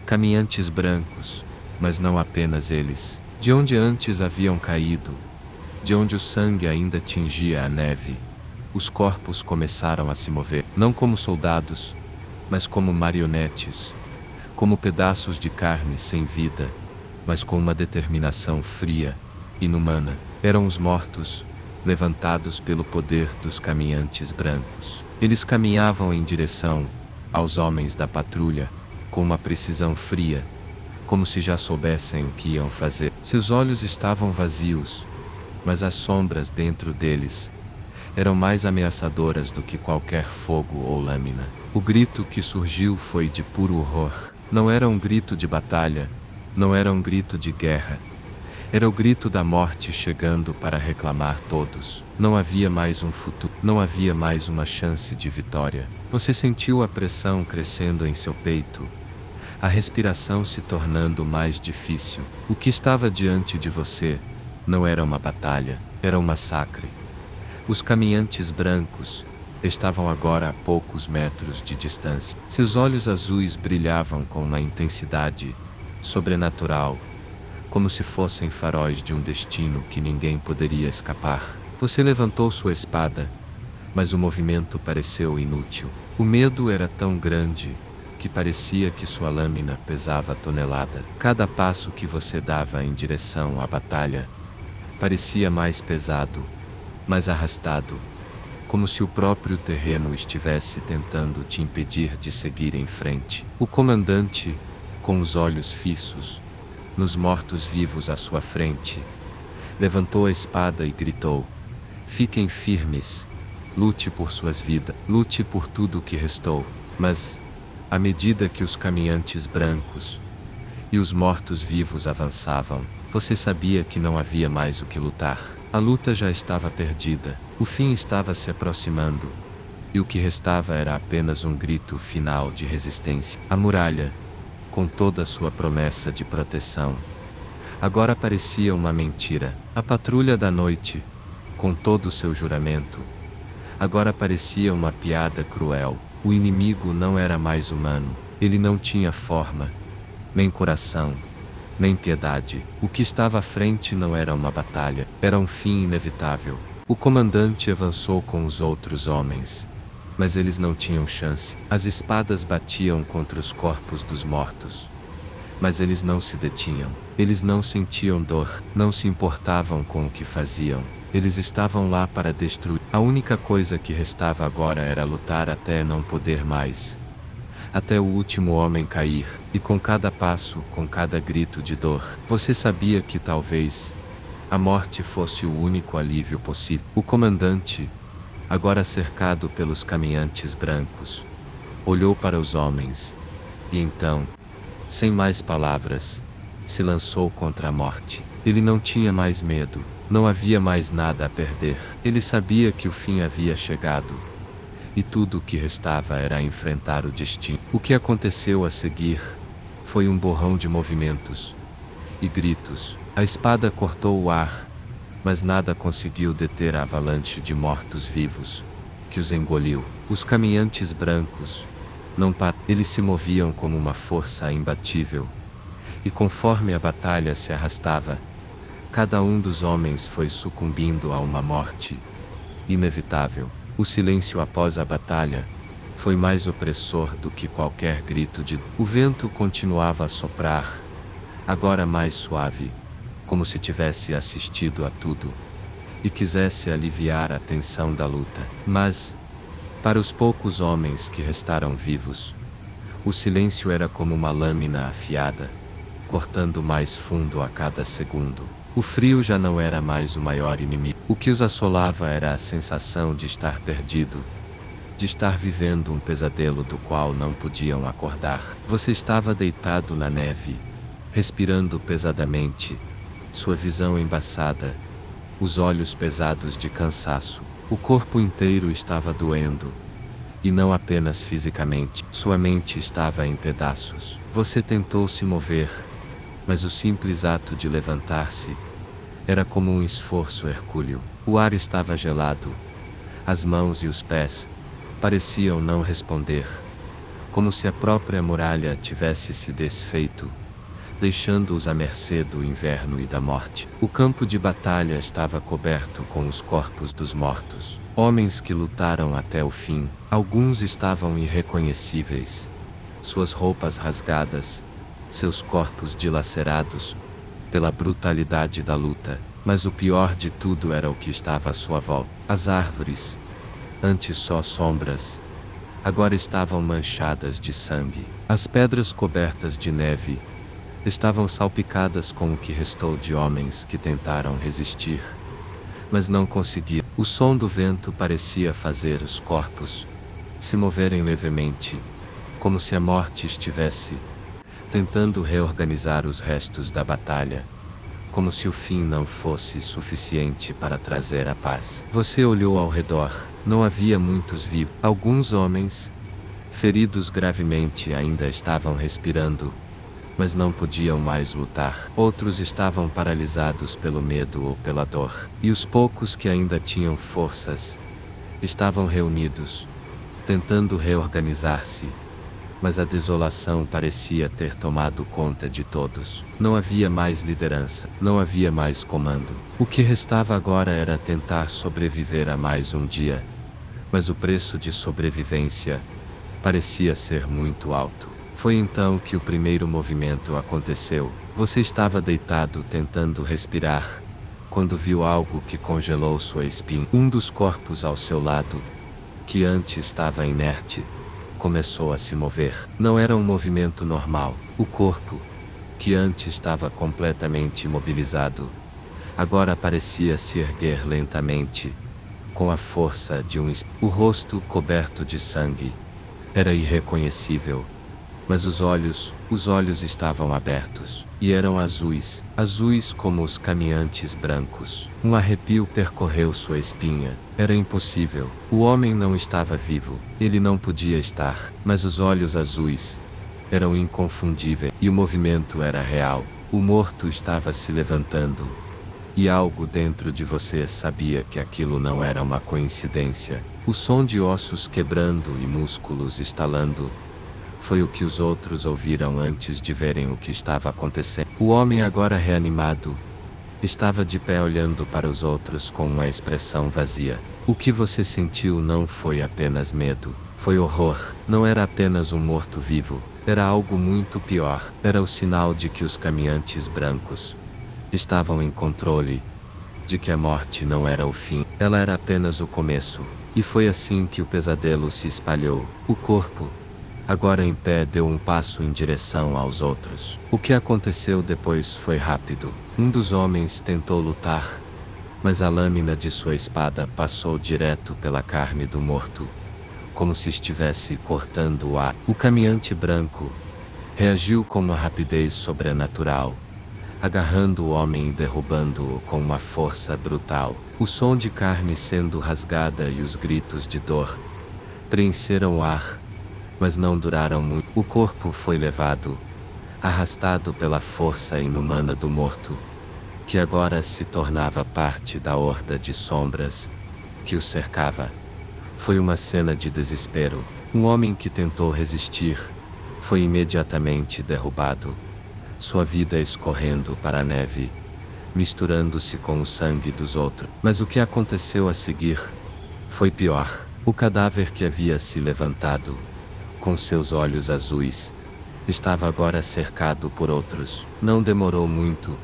caminhantes brancos, mas não apenas eles. De onde antes haviam caído, de onde o sangue ainda tingia a neve, os corpos começaram a se mover, não como soldados, mas como marionetes, como pedaços de carne sem vida, mas com uma determinação fria, inumana. Eram os mortos, levantados pelo poder dos caminhantes brancos. Eles caminhavam em direção aos homens da patrulha, com uma precisão fria, como se já soubessem o que iam fazer. Seus olhos estavam vazios, mas as sombras dentro deles eram mais ameaçadoras do que qualquer fogo ou lâmina. O grito que surgiu foi de puro horror. Não era um grito de batalha, não era um grito de guerra. Era o grito da morte chegando para reclamar todos. Não havia mais um futuro, não havia mais uma chance de vitória. Você sentiu a pressão crescendo em seu peito, a respiração se tornando mais difícil. O que estava diante de você não era uma batalha, era um massacre. Os caminhantes brancos estavam agora a poucos metros de distância. Seus olhos azuis brilhavam com uma intensidade sobrenatural, como se fossem faróis de um destino que ninguém poderia escapar. Você levantou sua espada, mas o movimento pareceu inútil. O medo era tão grande que parecia que sua lâmina pesava tonelada. Cada passo que você dava em direção à batalha parecia mais pesado, mais arrastado, como se o próprio terreno estivesse tentando te impedir de seguir em frente. O comandante, com os olhos fixos nos mortos-vivos à sua frente, levantou a espada e gritou: "Fiquem firmes, lute por suas vidas, lute por tudo o que restou." Mas, à medida que os caminhantes brancos e os mortos-vivos avançavam, você sabia que não havia mais o que lutar. A luta já estava perdida, o fim estava se aproximando, e o que restava era apenas um grito final de resistência. A muralha, com toda a sua promessa de proteção, agora parecia uma mentira. A patrulha da noite, com todo o seu juramento, agora parecia uma piada cruel. O inimigo não era mais humano, ele não tinha forma, nem coração, nem piedade. O que estava à frente não era uma batalha, era um fim inevitável. O comandante avançou com os outros homens, mas eles não tinham chance. As espadas batiam contra os corpos dos mortos, mas eles não se detinham. Eles não sentiam dor, não se importavam com o que faziam. Eles estavam lá para destruir. A única coisa que restava agora era lutar até não poder mais, até o último homem cair. E com cada passo, com cada grito de dor, você sabia que talvez a morte fosse o único alívio possível. O comandante, agora cercado pelos caminhantes brancos, olhou para os homens, e então, sem mais palavras, se lançou contra a morte. Ele não tinha mais medo, não havia mais nada a perder. Ele sabia que o fim havia chegado, e tudo o que restava era enfrentar o destino. O que aconteceu a seguir foi um borrão de movimentos e gritos. A espada cortou o ar, mas nada conseguiu deter a avalanche de mortos-vivos que os engoliu. Os caminhantes brancos não pararam. Eles se moviam como uma força imbatível. E conforme a batalha se arrastava, cada um dos homens foi sucumbindo a uma morte inevitável. O silêncio após a batalha foi mais opressor do que qualquer grito de... O vento continuava a soprar, agora mais suave, como se tivesse assistido a tudo e quisesse aliviar a tensão da luta. Mas, para os poucos homens que restaram vivos, o silêncio era como uma lâmina afiada, cortando mais fundo a cada segundo. O frio já não era mais o maior inimigo. O que os assolava era a sensação de estar perdido, de estar vivendo um pesadelo do qual não podiam acordar. Você estava deitado na neve, respirando pesadamente, sua visão embaçada, os olhos pesados de cansaço. O corpo inteiro estava doendo, e não apenas fisicamente. Sua mente estava em pedaços. Você tentou se mover, mas o simples ato de levantar-se era como um esforço hercúleo. O ar estava gelado, as mãos e os pés pareciam não responder, como se a própria muralha tivesse se desfeito, deixando-os à mercê do inverno e da morte. O campo de batalha estava coberto com os corpos dos mortos. Homens que lutaram até o fim. Alguns estavam irreconhecíveis, suas roupas rasgadas, seus corpos dilacerados pela brutalidade da luta. Mas o pior de tudo era o que estava à sua volta. As árvores, antes só sombras, agora estavam manchadas de sangue. As pedras cobertas de neve estavam salpicadas com o que restou de homens que tentaram resistir, mas não conseguiram. O som do vento parecia fazer os corpos se moverem levemente, como se a morte estivesse tentando reorganizar os restos da batalha, como se o fim não fosse suficiente para trazer a paz. Você olhou ao redor. Não havia muitos vivos. Alguns homens, feridos gravemente, ainda estavam respirando, mas não podiam mais lutar. Outros estavam paralisados pelo medo ou pela dor. E os poucos que ainda tinham forças estavam reunidos, tentando reorganizar-se. Mas a desolação parecia ter tomado conta de todos. Não havia mais liderança, não havia mais comando. O que restava agora era tentar sobreviver a mais um dia. Mas o preço de sobrevivência parecia ser muito alto. Foi então que o primeiro movimento aconteceu. Você estava deitado tentando respirar, quando viu algo que congelou sua espinha. Um dos corpos ao seu lado, que antes estava inerte, começou a se mover. Não era um movimento normal. O corpo, que antes estava completamente imobilizado, agora parecia se erguer lentamente, com a força de um espírito. O rosto coberto de sangue era irreconhecível, mas os olhos estavam abertos, e eram azuis, azuis como os caminhantes brancos. Um arrepio percorreu sua espinha. Era impossível. O homem não estava vivo. Ele não podia estar. Mas os olhos azuis eram inconfundíveis. E o movimento era real. O morto estava se levantando. E algo dentro de você sabia que aquilo não era uma coincidência. O som de ossos quebrando e músculos estalando foi o que os outros ouviram antes de verem o que estava acontecendo. O homem, agora reanimado, estava de pé olhando para os outros com uma expressão vazia. O que você sentiu não foi apenas medo, foi horror. Não era apenas um morto-vivo, era algo muito pior. Era o sinal de que os caminhantes brancos estavam em controle, de que a morte não era o fim, ela era apenas o começo. E foi assim que o pesadelo se espalhou. O corpo, agora em pé, deu um passo em direção aos outros. O que aconteceu depois foi rápido. Um dos homens tentou lutar, mas a lâmina de sua espada passou direto pela carne do morto, como se estivesse cortando o ar. O caminhante branco reagiu com uma rapidez sobrenatural, agarrando o homem e derrubando-o com uma força brutal. O som de carne sendo rasgada e os gritos de dor preencheram o ar, mas não duraram muito. O corpo foi levado, arrastado pela força inumana do morto, que agora se tornava parte da horda de sombras que o cercava. Foi uma cena de desespero. Um homem que tentou resistir foi imediatamente derrubado. Sua vida escorrendo para a neve, misturando-se com o sangue dos outros. Mas o que aconteceu a seguir foi pior. O cadáver que havia se levantado, com seus olhos azuis, estava agora cercado por outros. Não demorou muito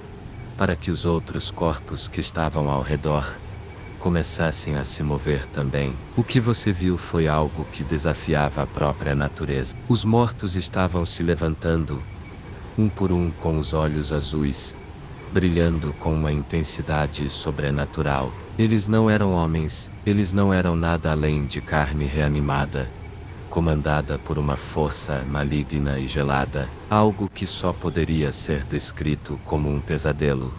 para que os outros corpos que estavam ao redor começassem a se mover também. O que você viu foi algo que desafiava a própria natureza. Os mortos estavam se levantando, um por um, com os olhos azuis, brilhando com uma intensidade sobrenatural. Eles não eram homens, eles não eram nada além de carne reanimada, comandada por uma força maligna e gelada, algo que só poderia ser descrito como um pesadelo.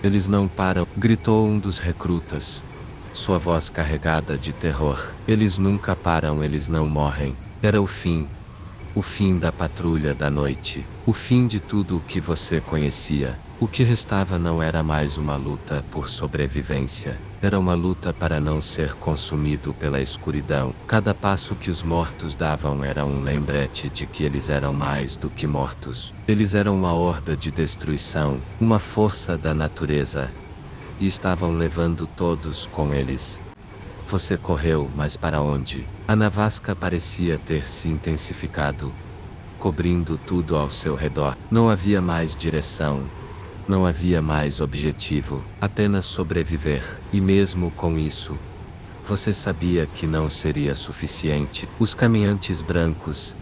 Eles não param, gritou um dos recrutas, sua voz carregada de terror. Eles nunca param, eles não morrem. Era o fim da patrulha da noite, o fim de tudo o que você conhecia. O que restava não era mais uma luta por sobrevivência, era uma luta para não ser consumido pela escuridão. Cada passo que os mortos davam era um lembrete de que eles eram mais do que mortos. Eles eram uma horda de destruição, uma força da natureza, e estavam levando todos com eles. Você correu, mas para onde? A nevasca parecia ter se intensificado, cobrindo tudo ao seu redor. Não havia mais direção. Não havia mais objetivo, apenas sobreviver. E mesmo com isso, você sabia que não seria suficiente. Os caminhantes brancos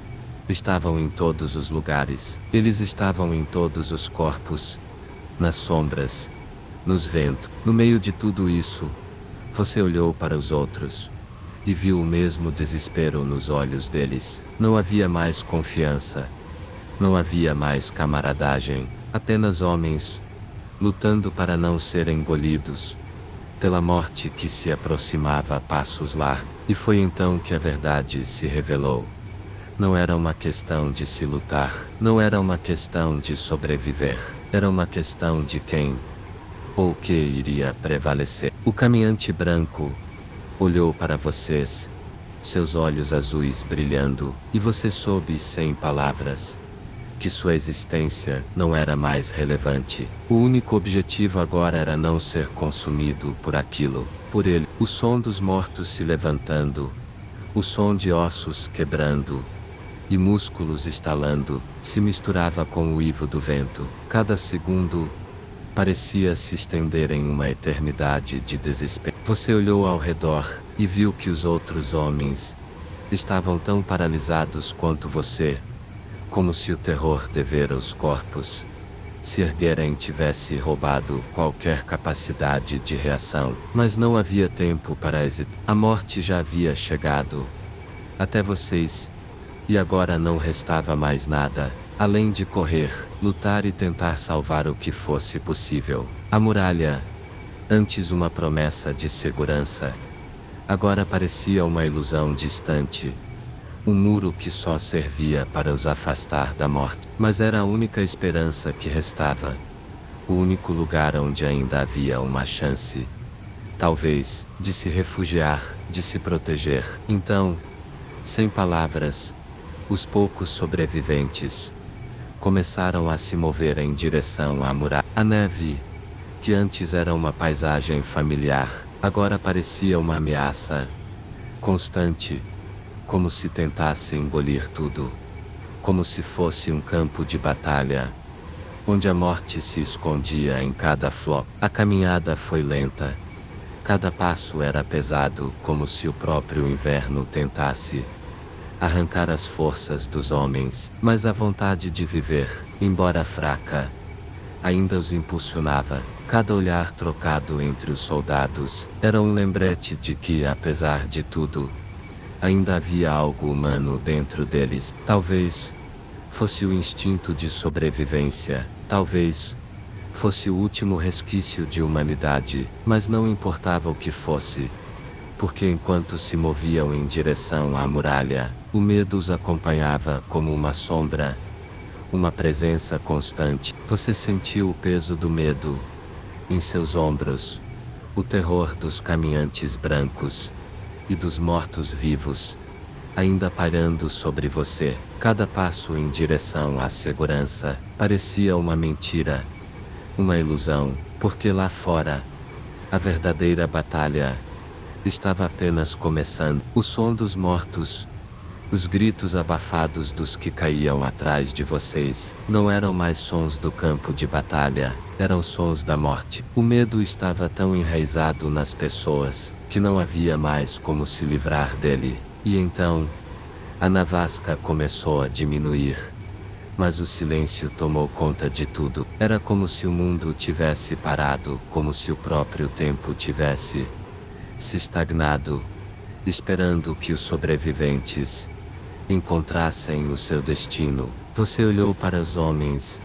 estavam em todos os lugares. Eles estavam em todos os corpos, nas sombras, nos ventos. No meio de tudo isso, você olhou para os outros e viu o mesmo desespero nos olhos deles. Não havia mais confiança. Não havia mais camaradagem. Apenas homens, lutando para não serem engolidos pela morte que se aproximava a passos largos. E foi então que a verdade se revelou. Não era uma questão de se lutar, não era uma questão de sobreviver, era uma questão de quem ou o que iria prevalecer. O caminhante branco olhou para vocês, seus olhos azuis brilhando, e você soube sem palavras que sua existência não era mais relevante. O único objetivo agora era não ser consumido por aquilo, por ele. O som dos mortos se levantando, o som de ossos quebrando e músculos estalando, se misturava com o uivo do vento. Cada segundo parecia se estender em uma eternidade de desespero. Você olhou ao redor e viu que os outros homens estavam tão paralisados quanto você, como se o terror de ver os corpos se erguerem tivesse roubado qualquer capacidade de reação. Mas não havia tempo para hesitar. A morte já havia chegado até vocês, e agora não restava mais nada, além de correr, lutar e tentar salvar o que fosse possível. A muralha, antes uma promessa de segurança, agora parecia uma ilusão distante. Um muro que só servia para os afastar da morte. Mas era a única esperança que restava. O único lugar onde ainda havia uma chance, talvez, de se refugiar, de se proteger. Então, sem palavras, os poucos sobreviventes começaram a se mover em direção à muralha. A neve, que antes era uma paisagem familiar, agora parecia uma ameaça constante, como se tentasse engolir tudo, como se fosse um campo de batalha, onde a morte se escondia em cada flor. A caminhada foi lenta, cada passo era pesado, como se o próprio inverno tentasse arrancar as forças dos homens. Mas a vontade de viver, embora fraca, ainda os impulsionava. Cada olhar trocado entre os soldados era um lembrete de que, apesar de tudo, ainda havia algo humano dentro deles. Talvez fosse o instinto de sobrevivência, talvez fosse o último resquício de humanidade, mas não importava o que fosse, porque enquanto se moviam em direção à muralha, o medo os acompanhava como uma sombra, uma presença constante. Você sentiu o peso do medo em seus ombros, o terror dos caminhantes brancos e dos mortos-vivos, ainda pairando sobre você. Cada passo em direção à segurança parecia uma mentira, uma ilusão, porque lá fora, a verdadeira batalha estava apenas começando. O som dos mortos, os gritos abafados dos que caíam atrás de vocês, não eram mais sons do campo de batalha, eram sons da morte. O medo estava tão enraizado nas pessoas, que não havia mais como se livrar dele. E então, a nevasca começou a diminuir. Mas o silêncio tomou conta de tudo. Era como se o mundo tivesse parado, como se o próprio tempo tivesse se estagnado, esperando que os sobreviventes encontrassem o seu destino. Você olhou para os homens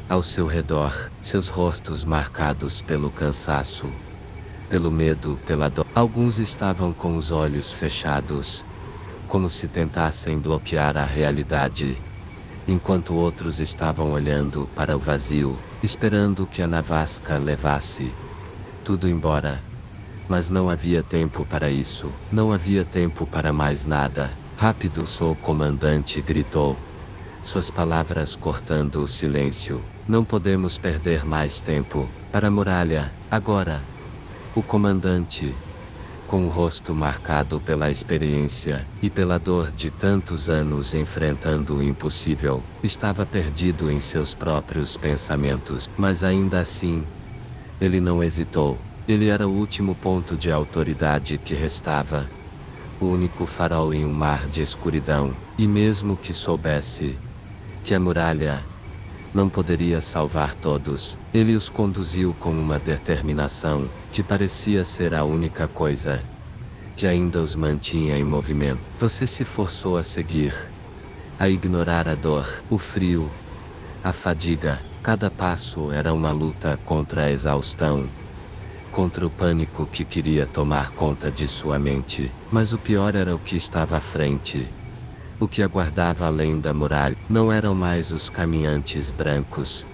ao seu redor, seus rostos marcados pelo cansaço, pelo medo, pela dor. Alguns estavam com os olhos fechados, como se tentassem bloquear a realidade, enquanto outros estavam olhando para o vazio, esperando que a nevasca levasse tudo embora. Mas não havia tempo para isso, não havia tempo para mais nada. Rápido, o comandante gritou, suas palavras cortando o silêncio. Não podemos perder mais tempo. Para a muralha, agora. O comandante, com o rosto marcado pela experiência e pela dor de tantos anos enfrentando o impossível, estava perdido em seus próprios pensamentos. Mas ainda assim, ele não hesitou. Ele era o último ponto de autoridade que restava, o único farol em um mar de escuridão, e mesmo que soubesse que a muralha não poderia salvar todos, ele os conduziu com uma determinação que parecia ser a única coisa que ainda os mantinha em movimento. Você se forçou a seguir, a ignorar a dor, o frio, a fadiga. Cada passo era uma luta contra a exaustão, contra o pânico que queria tomar conta de sua mente. Mas o pior era o que estava à frente. O que aguardava além da muralha não eram mais os caminhantes brancos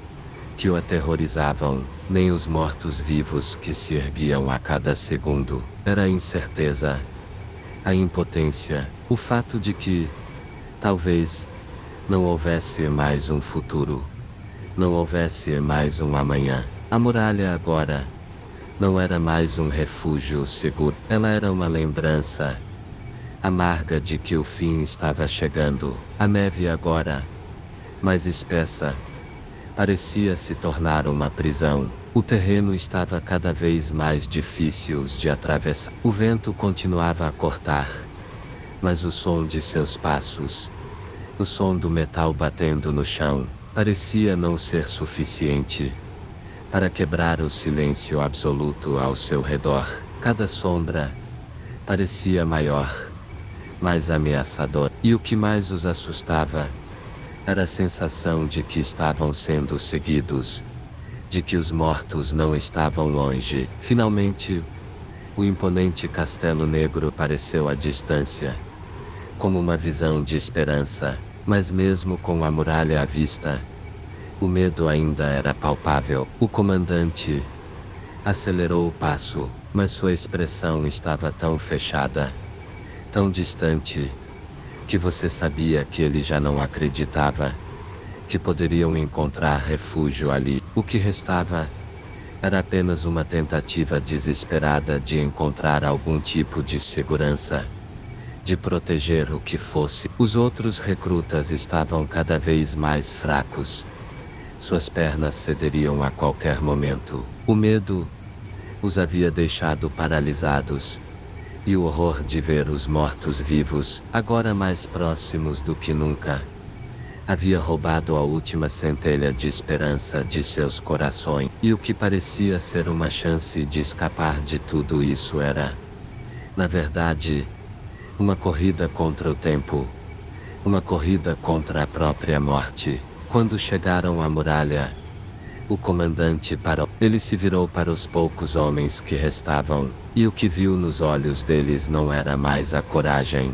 que o aterrorizavam, nem os mortos-vivos que se erguiam a cada segundo. Era a incerteza, a impotência, o fato de que, talvez, não houvesse mais um futuro, não houvesse mais um amanhã. A muralha agora não era mais um refúgio seguro, ela era uma lembrança amarga de que o fim estava chegando. A neve agora, mais espessa, parecia se tornar uma prisão. O terreno estava cada vez mais difícil de atravessar. O vento continuava a cortar, mas o som de seus passos, o som do metal batendo no chão, parecia não ser suficiente para quebrar o silêncio absoluto ao seu redor. Cada sombra parecia maior, mais ameaçador, e o que mais os assustava era a sensação de que estavam sendo seguidos, de que os mortos não estavam longe. Finalmente, o imponente Castelo Negro apareceu à distância, como uma visão de esperança, mas mesmo com a muralha à vista, o medo ainda era palpável. O comandante acelerou o passo, mas sua expressão estava tão fechada, tão distante, que você sabia que ele já não acreditava que poderiam encontrar refúgio ali. O que restava era apenas uma tentativa desesperada de encontrar algum tipo de segurança, de proteger o que fosse. Os outros recrutas estavam cada vez mais fracos. Suas pernas cederiam a qualquer momento. O medo os havia deixado paralisados, e o horror de ver os mortos-vivos, agora mais próximos do que nunca, havia roubado a última centelha de esperança de seus corações. E o que parecia ser uma chance de escapar de tudo isso era, na verdade, uma corrida contra o tempo, uma corrida contra a própria morte. Quando chegaram à muralha, o comandante parou. Ele se virou para os poucos homens que restavam, e o que viu nos olhos deles não era mais a coragem,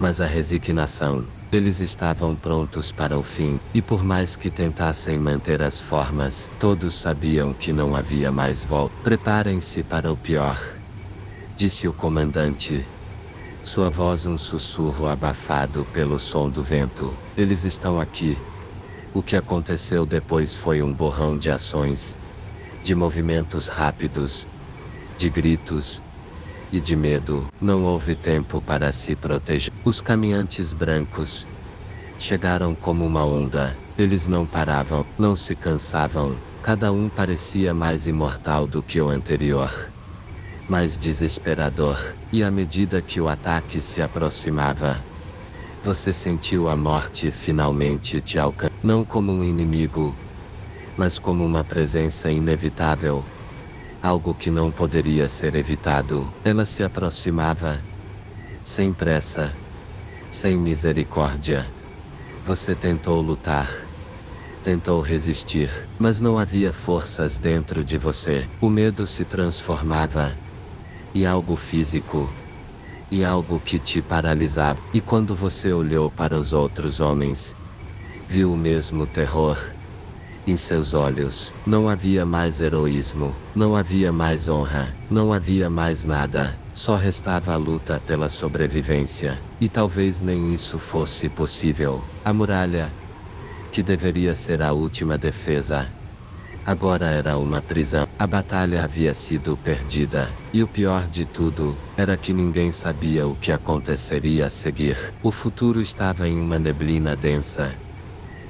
mas a resignação. Eles estavam prontos para o fim, e por mais que tentassem manter as formas, todos sabiam que não havia mais volta. Preparem-se para o pior, disse o comandante, Sua voz um sussurro abafado pelo som do vento. Eles estão aqui. O que aconteceu depois foi um borrão de ações, de movimentos rápidos, de gritos e de medo. Não houve tempo para se proteger. Os caminhantes brancos chegaram como uma onda. Eles não paravam, não se cansavam. Cada um parecia mais imortal do que o anterior, mais desesperador. E à medida que o ataque se aproximava, você sentiu a morte finalmente te alcançar. Não como um inimigo, mas como uma presença inevitável. Algo que não poderia ser evitado. Ela se aproximava, sem pressa, sem misericórdia. Você tentou lutar, tentou resistir, mas não havia forças dentro de você. O medo se transformava em algo físico, em algo que te paralisava. E quando você olhou para os outros homens, viu o mesmo terror em seus olhos. Não havia mais heroísmo, não havia mais honra, não havia mais nada. Só restava a luta pela sobrevivência. E talvez nem isso fosse possível. A muralha, que deveria ser a última defesa, agora era uma prisão. A batalha havia sido perdida. E o pior de tudo era que ninguém sabia o que aconteceria a seguir. O futuro estava em uma neblina densa.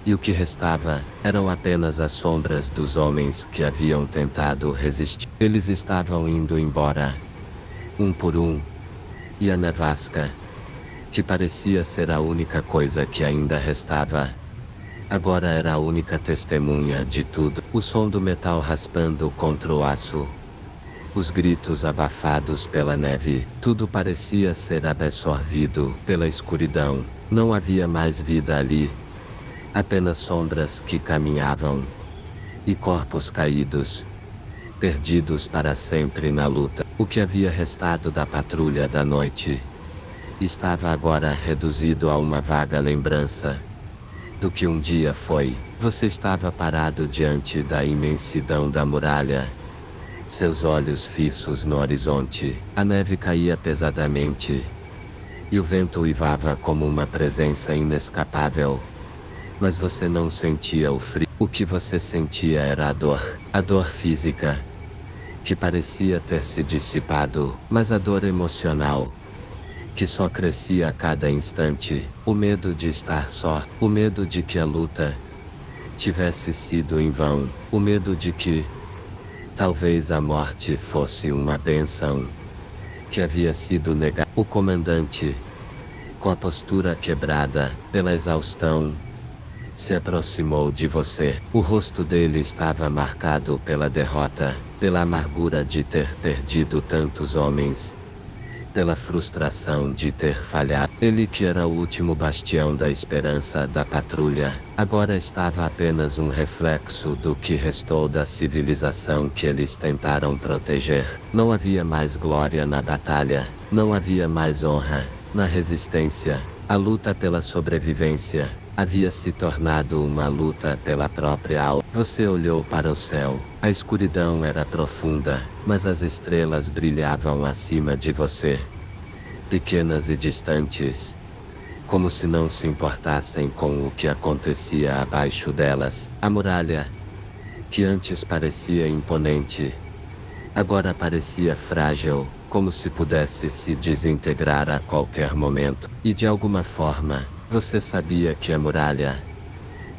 E o que restava eram apenas as sombras dos homens que haviam tentado resistir. Eles estavam indo embora, um por um. E a nevasca, que parecia ser a única coisa que ainda restava, agora era a única testemunha de tudo. O som do metal raspando contra o aço, os gritos abafados pela neve, tudo parecia ser absorvido pela escuridão. Não havia mais vida ali. Apenas sombras que caminhavam e corpos caídos, perdidos para sempre na luta. O que havia restado da patrulha da noite estava agora reduzido a uma vaga lembrança do que um dia foi. Você estava parado diante da imensidão da muralha, seus olhos fixos no horizonte. A neve caía pesadamente e o vento uivava como uma presença inescapável. Mas você não sentia o frio. O que você sentia era a dor física, que parecia ter se dissipado, mas a dor emocional, que só crescia a cada instante. O medo de estar só, o medo de que a luta tivesse sido em vão, o medo de que talvez a morte fosse uma bênção que havia sido negada. O comandante, com a postura quebrada pela exaustão, se aproximou de você. O rosto dele estava marcado pela derrota, pela amargura de ter perdido tantos homens, pela frustração de ter falhado. Ele, que era o último bastião da esperança da patrulha, agora estava apenas um reflexo do que restou da civilização que eles tentaram proteger. Não havia mais glória na batalha, não havia mais honra na resistência. A luta pela sobrevivência havia se tornado uma luta pela própria alma. Você olhou para o céu. A escuridão era profunda, mas as estrelas brilhavam acima de você, pequenas e distantes, como se não se importassem com o que acontecia abaixo delas. A muralha, que antes parecia imponente, agora parecia frágil, como se pudesse se desintegrar a qualquer momento. E de alguma forma, você sabia que a muralha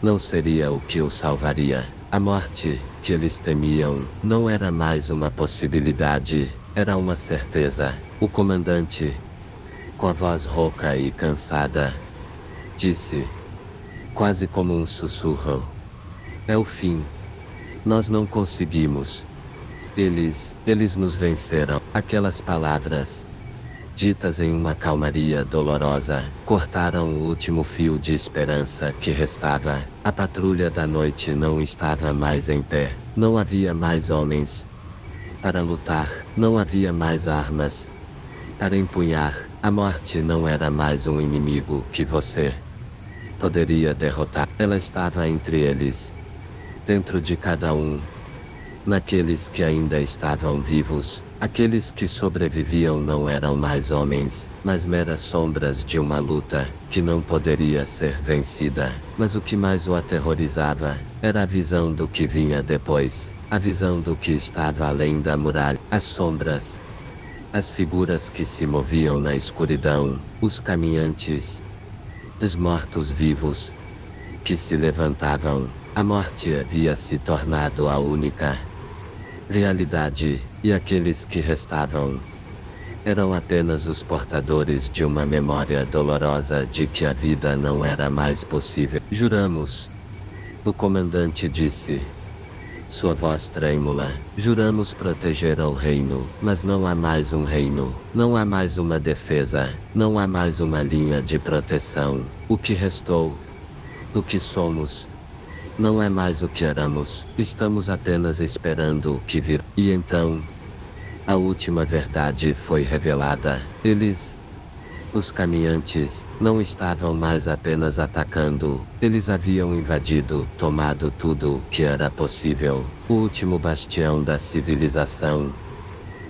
não seria o que o salvaria. A morte que eles temiam não era mais uma possibilidade, era uma certeza. O comandante, com a voz rouca e cansada, disse, quase como um sussurro: é o fim. Nós não conseguimos. Eles nos venceram. Aquelas palavras, ditas em uma calmaria dolorosa, cortaram o último fio de esperança que restava. A patrulha da noite não estava mais em pé. Não havia mais homens para lutar, não havia mais armas para empunhar. A morte não era mais um inimigo que você poderia derrotar. Ela estava entre eles, dentro de cada um, Naqueles que ainda estavam vivos, aqueles que sobreviviam não eram mais homens, mas meras sombras de uma luta que não poderia ser vencida. Mas o que mais o aterrorizava era a visão do que vinha depois, a visão do que estava além da muralha, as sombras, as figuras que se moviam na escuridão, os caminhantes, os mortos-vivos que se levantavam. A morte havia se tornado a única realidade, e aqueles que restavam eram apenas os portadores de uma memória dolorosa de que a vida não era mais possível. Juramos, o comandante disse, sua voz trêmula, juramos proteger o reino, mas não há mais um reino, não há mais uma defesa, não há mais uma linha de proteção. O que restou, o que somos, não é mais o que éramos, estamos apenas esperando o que vir. E então, a última verdade foi revelada. Eles, os caminhantes, não estavam mais apenas atacando, eles haviam invadido, tomado tudo o que era possível. O último bastião da civilização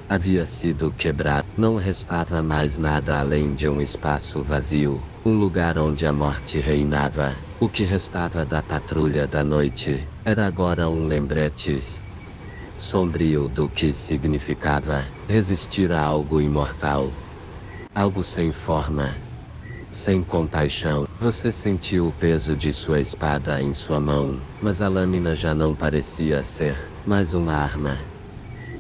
havia sido quebrado. Não restava mais nada além de um espaço vazio, um lugar onde a morte reinava. O que restava da patrulha da noite era agora um lembrete sombrio do que significava resistir a algo imortal, algo sem forma, sem compaixão. Você sentiu o peso de sua espada em sua mão, mas a lâmina já não parecia ser mais uma arma.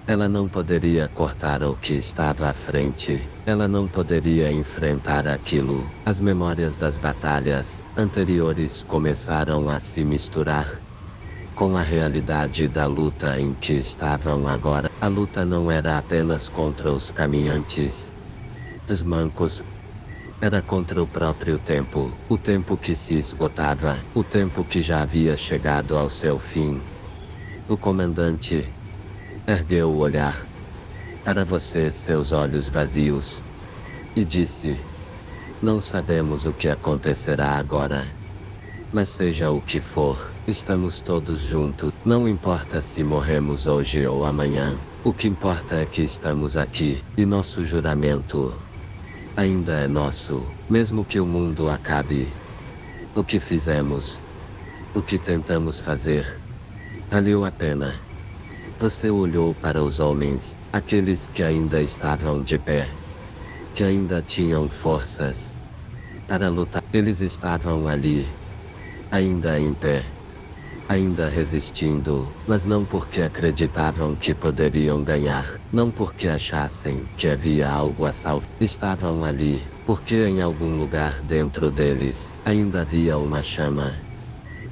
Ela não poderia cortar o que estava à frente. Ela não poderia enfrentar aquilo. As memórias das batalhas anteriores começaram a se misturar com a realidade da luta em que estavam agora. A luta não era apenas contra os caminhantes, os mancos. Era contra o próprio tempo. O tempo que se esgotava. O tempo que já havia chegado ao seu fim. O comandante ergueu o olhar para você, seus olhos vazios, e disse, não sabemos o que acontecerá agora, mas seja o que for, estamos todos juntos. Não importa se morremos hoje ou amanhã, o que importa é que estamos aqui, e nosso juramento ainda é nosso, mesmo que o mundo acabe. O que fizemos, o que tentamos fazer, valeu a pena. Você olhou para os homens, aqueles que ainda estavam de pé, que ainda tinham forças para lutar. Eles estavam ali, ainda em pé, ainda resistindo, mas não porque acreditavam que poderiam ganhar, não porque achassem que havia algo a salvar. Estavam ali, porque em algum lugar dentro deles, ainda havia uma chama,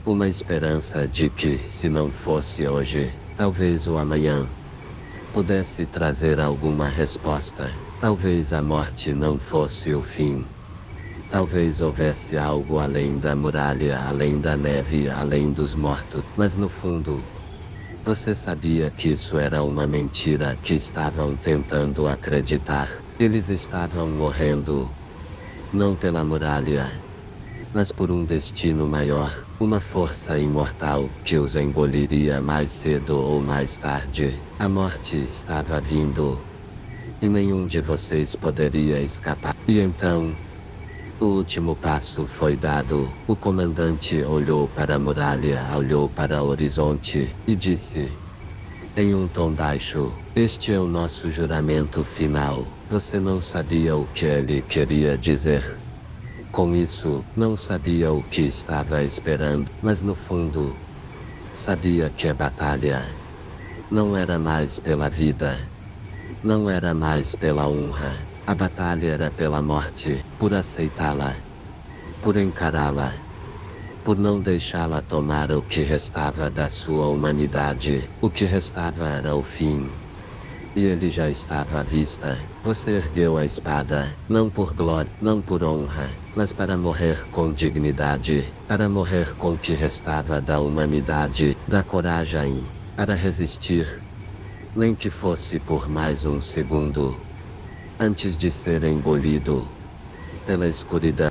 uma esperança de que, se não fosse hoje, talvez o amanhã pudesse trazer alguma resposta. Talvez a morte não fosse o fim. Talvez houvesse algo além da muralha, além da neve, além dos mortos. Mas no fundo, você sabia que isso era uma mentira que estavam tentando acreditar. Eles estavam morrendo, não pela muralha, mas por um destino maior, uma força imortal que os engoliria mais cedo ou mais tarde. A morte estava vindo, e nenhum de vocês poderia escapar. E então, o último passo foi dado. O comandante olhou para a muralha, olhou para o horizonte, e disse, em um tom baixo, este é o nosso juramento final. Você não sabia o que ele queria dizer com isso, não sabia o que estava esperando, mas no fundo, sabia que a batalha não era mais pela vida, não era mais pela honra. A batalha era pela morte, por aceitá-la, por encará-la, por não deixá-la tomar o que restava da sua humanidade. O que restava era o fim, e ele já estava à vista. Você ergueu a espada, não por glória, não por honra, mas para morrer com dignidade, para morrer com o que restava da humanidade, da coragem, para resistir, nem que fosse por mais um segundo, antes de ser engolido pela escuridão.